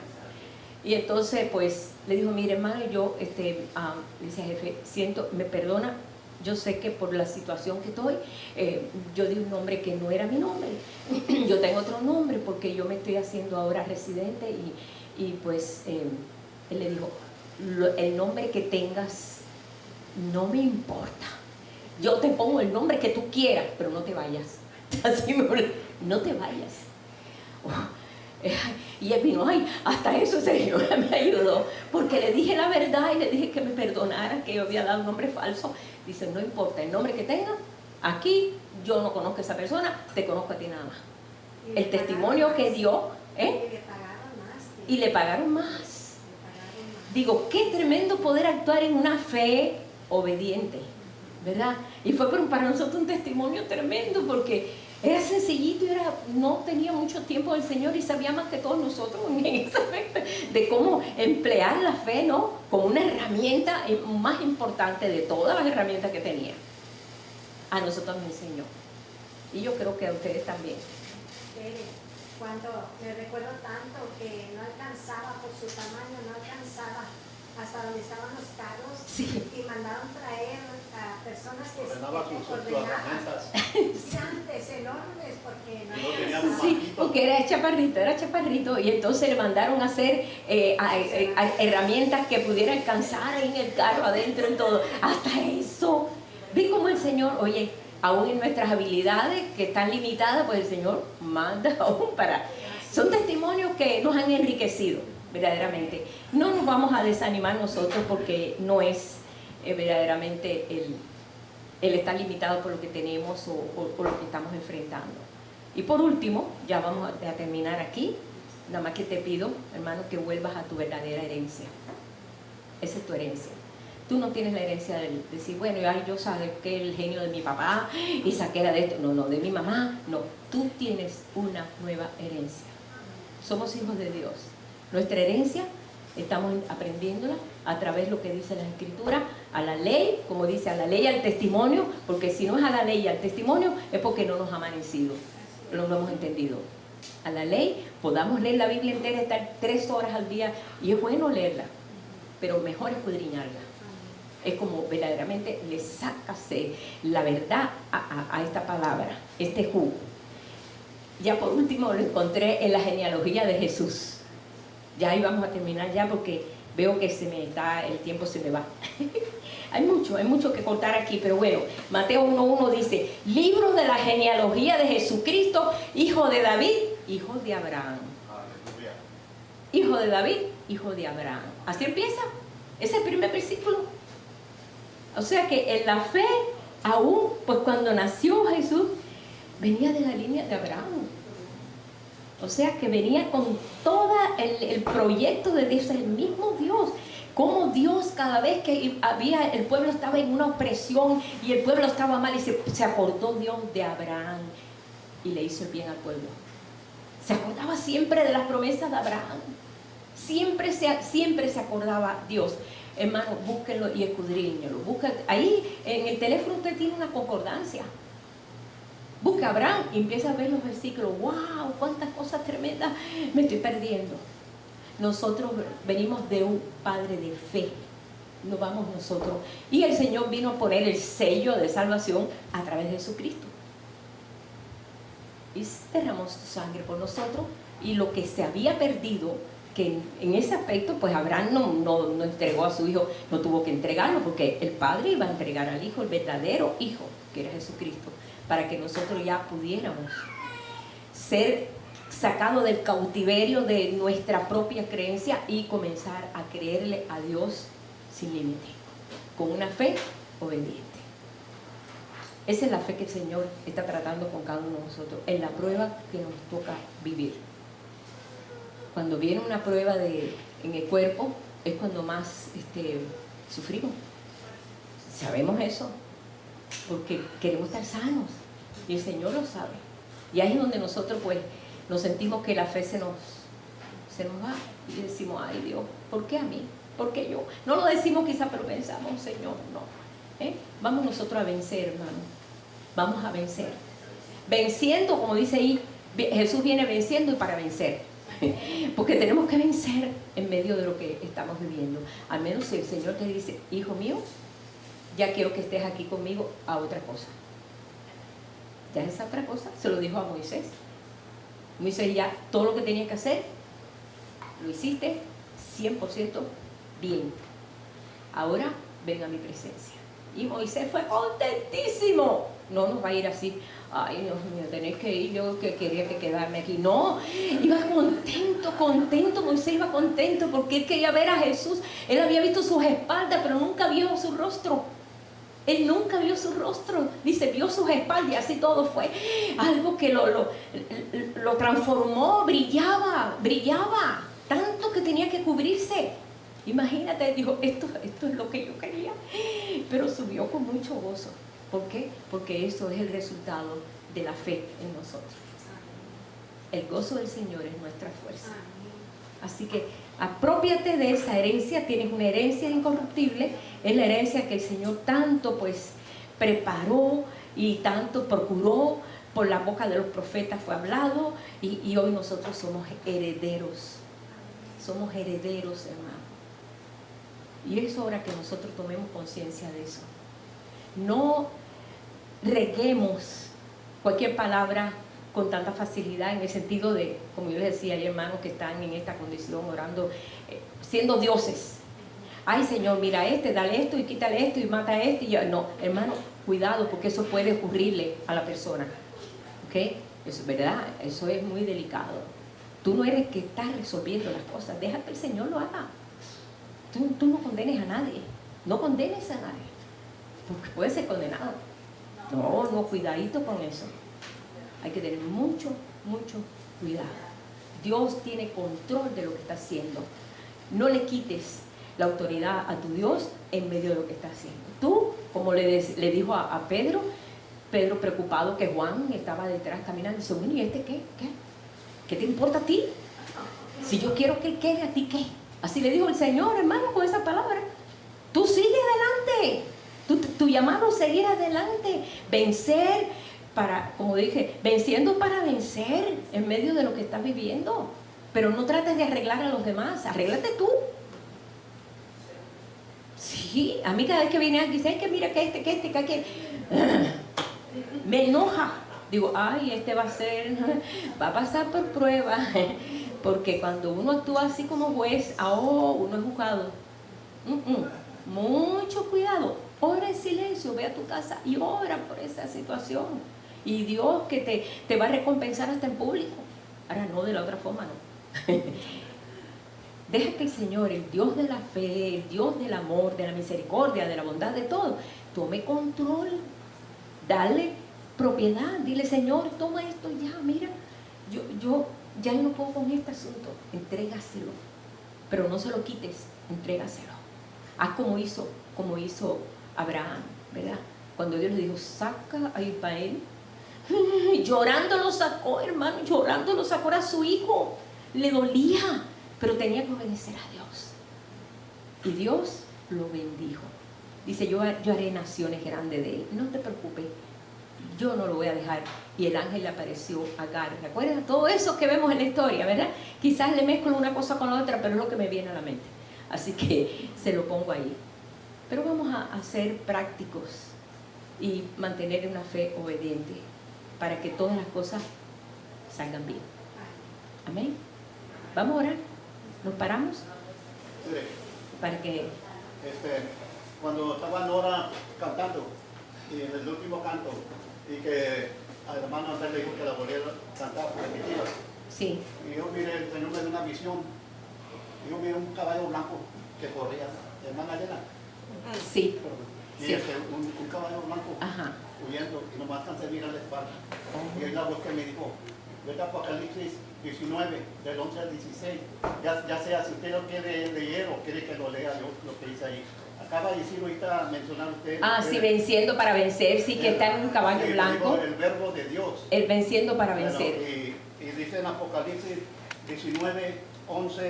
Speaker 1: Y entonces, pues, le dijo, mire, hermano, yo, le decía, jefe, me perdona, yo sé que por la situación que estoy, yo di un nombre que no era mi nombre. Yo tengo otro nombre porque yo me estoy haciendo ahora residente y pues, él le dijo, el nombre que tengas no me importa, yo te pongo el nombre que tú quieras, pero no te vayas. Así no te vayas. Y él vino, ay, hasta eso Señor me ayudó, porque le dije la verdad y le dije que me perdonara, que yo había dado un nombre falso. Dice, no importa el nombre que tenga, aquí yo no conozco a esa persona, te conozco a ti nada más. El testimonio que dio, y le pagaron más. digo, qué tremendo poder actuar en una fe obediente, ¿verdad? Y fue para nosotros un testimonio tremendo porque era sencillito, no tenía mucho tiempo del Señor y sabía más que todos nosotros en ese aspecto de cómo emplear la fe, ¿no? Como una herramienta más importante de todas las herramientas que tenía. A nosotros nos enseñó. Y yo creo que a ustedes también.
Speaker 2: Cuando me recuerdo tanto que no alcanzaba por su tamaño, no alcanzaba hasta donde estaban los carros,
Speaker 1: sí.
Speaker 2: Y mandaron traer a personas que
Speaker 3: ordenadas
Speaker 2: grandes, enormes, porque no alcanzaba.
Speaker 1: Sí, porque era chaparrito, y entonces le mandaron a hacer herramientas que pudiera alcanzar en el carro, adentro, en todo. Hasta eso. ¿Ven cómo el Señor, oye, aún en nuestras habilidades que están limitadas, pues el Señor manda aún para... Son testimonios que nos han enriquecido, verdaderamente. No nos vamos a desanimar nosotros porque no es verdaderamente el estar limitado por lo que tenemos o lo que estamos enfrentando. Y por último, ya vamos a terminar aquí. Nada más que te pido, hermano, que vuelvas a tu verdadera herencia. Esa es tu herencia. Tú no tienes la herencia de decir, bueno, yo saqué el genio de mi papá y saqué la de esto. No, de mi mamá. No, tú tienes una nueva herencia. Somos hijos de Dios. Nuestra herencia estamos aprendiéndola a través de lo que dice la Escritura, a la ley, como dice, a la ley y al testimonio, porque si no es a la ley y al testimonio es porque no nos ha amanecido, no lo hemos entendido. A la ley podamos leer la Biblia entera, estar 3 horas al día, y es bueno leerla, pero mejor escudriñarla. Es como verdaderamente le sacas la verdad a esta palabra, este jugo. Ya por último lo encontré en la genealogía de Jesús. Ya íbamos a terminar ya porque veo que el tiempo se me va. Hay mucho que cortar aquí, pero bueno, Mateo 1:1 dice, libro de la genealogía de Jesucristo, hijo de David, hijo de Abraham.
Speaker 3: Aleluya.
Speaker 1: Hijo de David, hijo de Abraham. Así empieza, ese es el primer versículo. O sea que en la fe, aún, pues cuando nació Jesús, venía de la línea de Abraham. O sea que venía con todo el proyecto de Dios, el mismo Dios. Como Dios, cada vez que el pueblo estaba en una opresión y el pueblo estaba mal, y se acordó Dios de Abraham y le hizo el bien al pueblo. Se acordaba siempre de las promesas de Abraham. Siempre se acordaba Dios. Hermano, búsquenlo y escudriñenlo. Ahí en el teléfono usted tiene una concordancia. Busca a Abraham y empieza a ver los versículos. ¡Wow! ¡Cuántas cosas tremendas me estoy perdiendo! Nosotros venimos de un padre de fe. No vamos nosotros. Y el Señor vino a poner el sello de salvación a través de Jesucristo. Y derramó su sangre por nosotros. Y lo que se había perdido, que en ese aspecto, pues Abraham no entregó a su hijo, no tuvo que entregarlo, porque el padre iba a entregar al hijo, el verdadero hijo, que era Jesucristo, para que nosotros ya pudiéramos ser sacados del cautiverio de nuestra propia creencia y comenzar a creerle a Dios sin límite, con una fe obediente. Esa es la fe que el Señor está tratando con cada uno de nosotros, en la prueba que nos toca vivir. Cuando viene una prueba en el cuerpo, es cuando más sufrimos. Sabemos eso, porque queremos estar sanos, y el Señor lo sabe. Y ahí es donde nosotros pues nos sentimos que la fe se nos va, y decimos, ay Dios, ¿por qué a mí? ¿Por qué yo? No lo decimos quizá, pero pensamos, Señor, no. Vamos nosotros a vencer, hermano. Vamos a vencer. Venciendo, como dice ahí, Jesús viene venciendo y para vencer. Porque tenemos que vencer en medio de lo que estamos viviendo. Al menos si el Señor te dice, hijo mío, ya quiero que estés aquí conmigo a otra cosa. Ya esa otra cosa se lo dijo a Moisés. Moisés ya todo lo que tenía que hacer, lo hiciste 100% bien. Ahora ven a mi presencia. Y Moisés fue contentísimo. No nos va a ir así, ay Dios mío, tenés que ir, yo que quería que quedarme aquí. No, iba contento, Moisés iba contento porque él quería ver a Jesús. Él había visto sus espaldas, pero nunca vio su rostro. Él nunca vio su rostro, dice, vio sus espaldas, y así todo fue algo que lo transformó, brillaba, tanto que tenía que cubrirse. Imagínate, dijo, esto es lo que yo quería, pero subió con mucho gozo. ¿Por qué? Porque eso es el resultado de la fe en nosotros. El gozo del Señor es nuestra fuerza. Así que aprópiate de esa herencia. Tienes una herencia incorruptible. Es la herencia que el Señor tanto pues preparó y tanto procuró. Por la boca de los profetas fue hablado, y hoy nosotros somos herederos. Somos herederos, hermano. Y es hora que nosotros tomemos conciencia de eso. No reguemos cualquier palabra con tanta facilidad, en el sentido de, como yo les decía, hay hermanos que están en esta condición orando, siendo dioses. Ay, Señor, mira dale esto y quítale esto y mata a este. Y yo, no, hermano, cuidado, porque eso puede ocurrirle a la persona. ¿Ok? Eso es verdad, eso es muy delicado. Tú no eres que estás resolviendo las cosas, deja que el Señor lo haga. Tú no condenes a nadie, no condenes a nadie, porque puede ser condenado. No, cuidadito con eso. Hay que tener mucho cuidado. Dios tiene control de lo que está haciendo. No le quites la autoridad a tu Dios en medio de lo que está haciendo. Tú, como le dijo a Pedro preocupado que Juan estaba detrás caminando, dice, bueno, ¿y este qué? ¿Qué te importa a ti? Si yo quiero que él quede, ¿a ti qué? Así le dijo el Señor, hermano, con esa palabra. Tú sigue adelante. Tu llamado es seguir adelante. Vencer como dije, venciendo para vencer en medio de lo que estás viviendo. Pero no trates de arreglar a los demás, arréglate tú. Sí, a mí cada vez que viene alguien dice, que mira que aquel, me enoja. Digo, ay, va a pasar por prueba. Porque cuando uno actúa así como juez, uno es juzgado. Mucho cuidado. Ora en silencio, ve a tu casa y ora por esa situación. Y Dios que te va a recompensar hasta en público. Ahora no, de la otra forma no. Deja que el Señor, el Dios de la fe, el Dios del amor, de la misericordia, de la bondad, de todo, tome control. Dale propiedad. Dile, Señor, toma esto ya, mira, yo ya no puedo con este asunto. Entrégaselo. Pero no se lo quites, entrégaselo. Haz como hizo Abraham, ¿verdad? Cuando Dios le dijo, saca a Ismael, llorando lo sacó, hermano, llorando lo sacó a su hijo. Le dolía, pero tenía que obedecer a Dios. Y Dios lo bendijo. Dice, yo haré naciones grandes de él. No te preocupes, yo no lo voy a dejar. Y el ángel le apareció a Agar. ¿Recuerdas? Todo eso que vemos en la historia, ¿verdad? Quizás le mezclo una cosa con la otra, pero es lo que me viene a la mente. Así que se lo pongo ahí. Pero vamos a ser prácticos y mantener una fe obediente para que todas las cosas salgan bien. Amén. Vamos a orar. ¿Nos paramos?
Speaker 3: Sí.
Speaker 1: Para que...
Speaker 3: Cuando estaba Nora cantando, y en el último canto, y que al hermano Andrés le dijo que la volviera a cantar repetida.
Speaker 1: Sí.
Speaker 3: Y yo miré, el Señor me dio una visión. Yo miré un caballo blanco que corría, hermana Elena.
Speaker 1: Sí.
Speaker 3: Y
Speaker 1: sí.
Speaker 3: Un caballo blanco.
Speaker 1: Ajá.
Speaker 3: Huyendo, y nomás alcancé a mirar la espalda. Y ahí la voz que me dijo, vete a Apocalipsis 19, del 11 al 16. Ya sea, si usted lo quiere leer o quiere que lo lea yo, lo que dice ahí. Acaba de decir ahorita, mencionar usted.
Speaker 1: Sí, venciendo para vencer, sí, que está en un caballo blanco.
Speaker 3: El verbo de Dios.
Speaker 1: El venciendo para vencer.
Speaker 3: Bueno, y dice en Apocalipsis 19, 11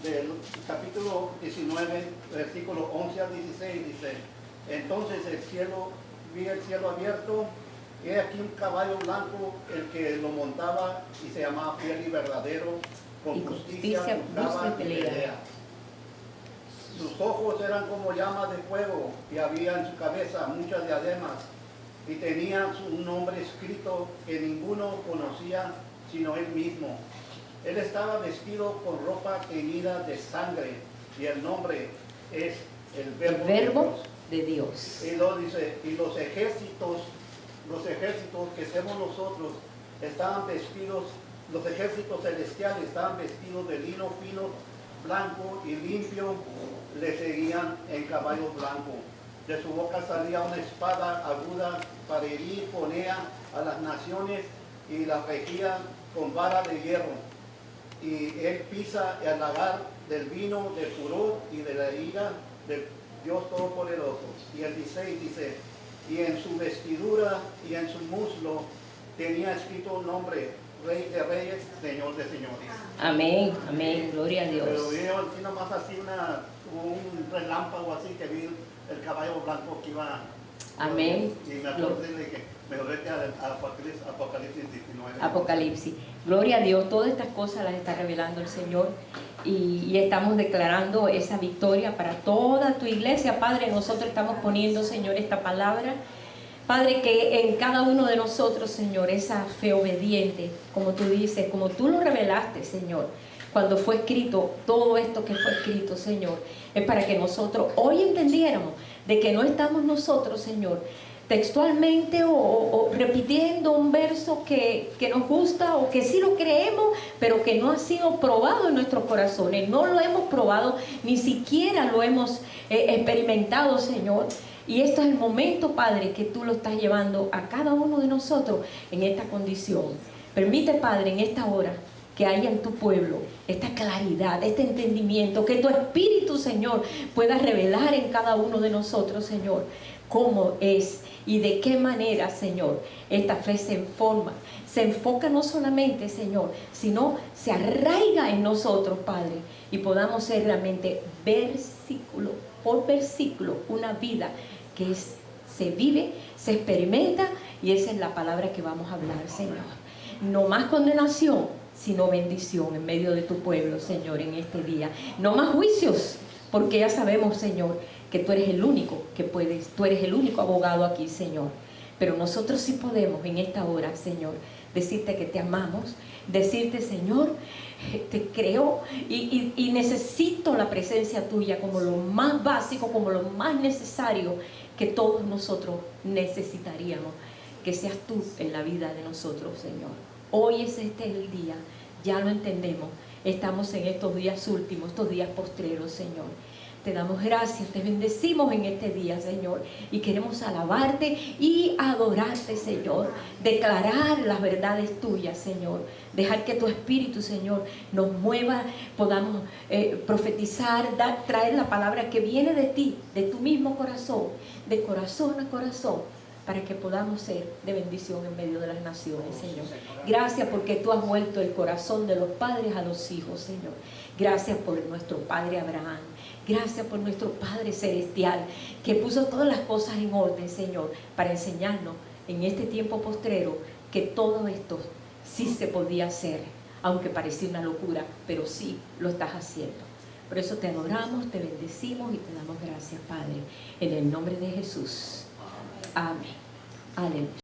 Speaker 3: del capítulo 19, versículo 11 al 16, dice, entonces vi el cielo abierto, y aquí un caballo blanco, el que lo montaba y se llamaba fiel y verdadero, con justicia buscaba y pelea. Sus ojos eran como llamas de fuego, y había en su cabeza muchas diademas, y tenía su nombre escrito que ninguno conocía sino él mismo. Él estaba vestido con ropa teñida de sangre, y el nombre es el verbo
Speaker 1: de Dios.
Speaker 3: Y lo dice, y los ejércitos que somos nosotros, estaban vestidos, los ejércitos celestiales estaban vestidos de lino fino, blanco y limpio, le seguían en caballo blanco. De su boca salía una espada aguda para herir, ponía a las naciones y las regía con vara de hierro. Y él pisa al lagar del vino, del furor y de la ira del Dios Todopoderoso. Y el 16 dice, y en su vestidura y en su muslo tenía escrito un nombre, Rey de Reyes, Señor de Señores.
Speaker 1: Amén, amén, gloria a Dios.
Speaker 3: Pero vi así nomás así como un relámpago así que vi el caballo blanco que iba.
Speaker 1: Amén.
Speaker 3: Y me acordé de que me volvete a Apocalipsis 19.
Speaker 1: Apocalipsis. Gloria a Dios, todas estas cosas las está revelando el Señor y estamos declarando esa victoria para toda tu iglesia. Padre, nosotros estamos poniendo, Señor, esta palabra. Padre, que en cada uno de nosotros, Señor, esa fe obediente, como tú dices, como tú lo revelaste, Señor, cuando fue escrito, todo esto que fue escrito, Señor, es para que nosotros hoy entendiéramos de que no estamos nosotros, Señor, textualmente o repitiendo un verso que nos gusta o que sí lo creemos, pero que no ha sido probado en nuestros corazones. No lo hemos probado, ni siquiera lo hemos experimentado, Señor. Y esto es el momento, Padre, que tú lo estás llevando a cada uno de nosotros en esta condición. Permite, Padre, en esta hora que haya en tu pueblo esta claridad, este entendimiento, que tu Espíritu, Señor, pueda revelar en cada uno de nosotros, Señor, cómo es y de qué manera, Señor, esta fe se enfoca no solamente, Señor, sino se arraiga en nosotros, Padre, y podamos ser realmente versículo por versículo una vida que se vive, se experimenta, y esa es la palabra que vamos a hablar, Señor. No más condenación, sino bendición en medio de tu pueblo, Señor, en este día. No más juicios, porque ya sabemos, Señor, que tú eres el único que puedes, tú eres el único abogado aquí, Señor. Pero nosotros sí podemos en esta hora, Señor, decirte que te amamos, decirte, Señor, te creo y necesito la presencia tuya como lo más básico, como lo más necesario que todos nosotros necesitaríamos, que seas tú en la vida de nosotros, Señor. Hoy es el día, ya lo entendemos, estamos en estos días últimos, estos días postreros, Señor. Te damos gracias, te bendecimos en este día, Señor, y queremos alabarte y adorarte, Señor, declarar las verdades tuyas, Señor, dejar que tu Espíritu, Señor, nos mueva, podamos profetizar, traer la palabra que viene de ti, de tu mismo corazón, de corazón a corazón, para que podamos ser de bendición en medio de las naciones, Señor. Gracias porque tú has vuelto el corazón de los padres a los hijos, Señor. Gracias por nuestro Padre Abraham. Gracias por nuestro Padre Celestial, que puso todas las cosas en orden, Señor, para enseñarnos en este tiempo postrero que todo esto sí se podía hacer, aunque parecía una locura, pero sí lo estás haciendo. Por eso te adoramos, te bendecimos y te damos gracias, Padre, en el nombre de Jesús. Amén. Aleluya.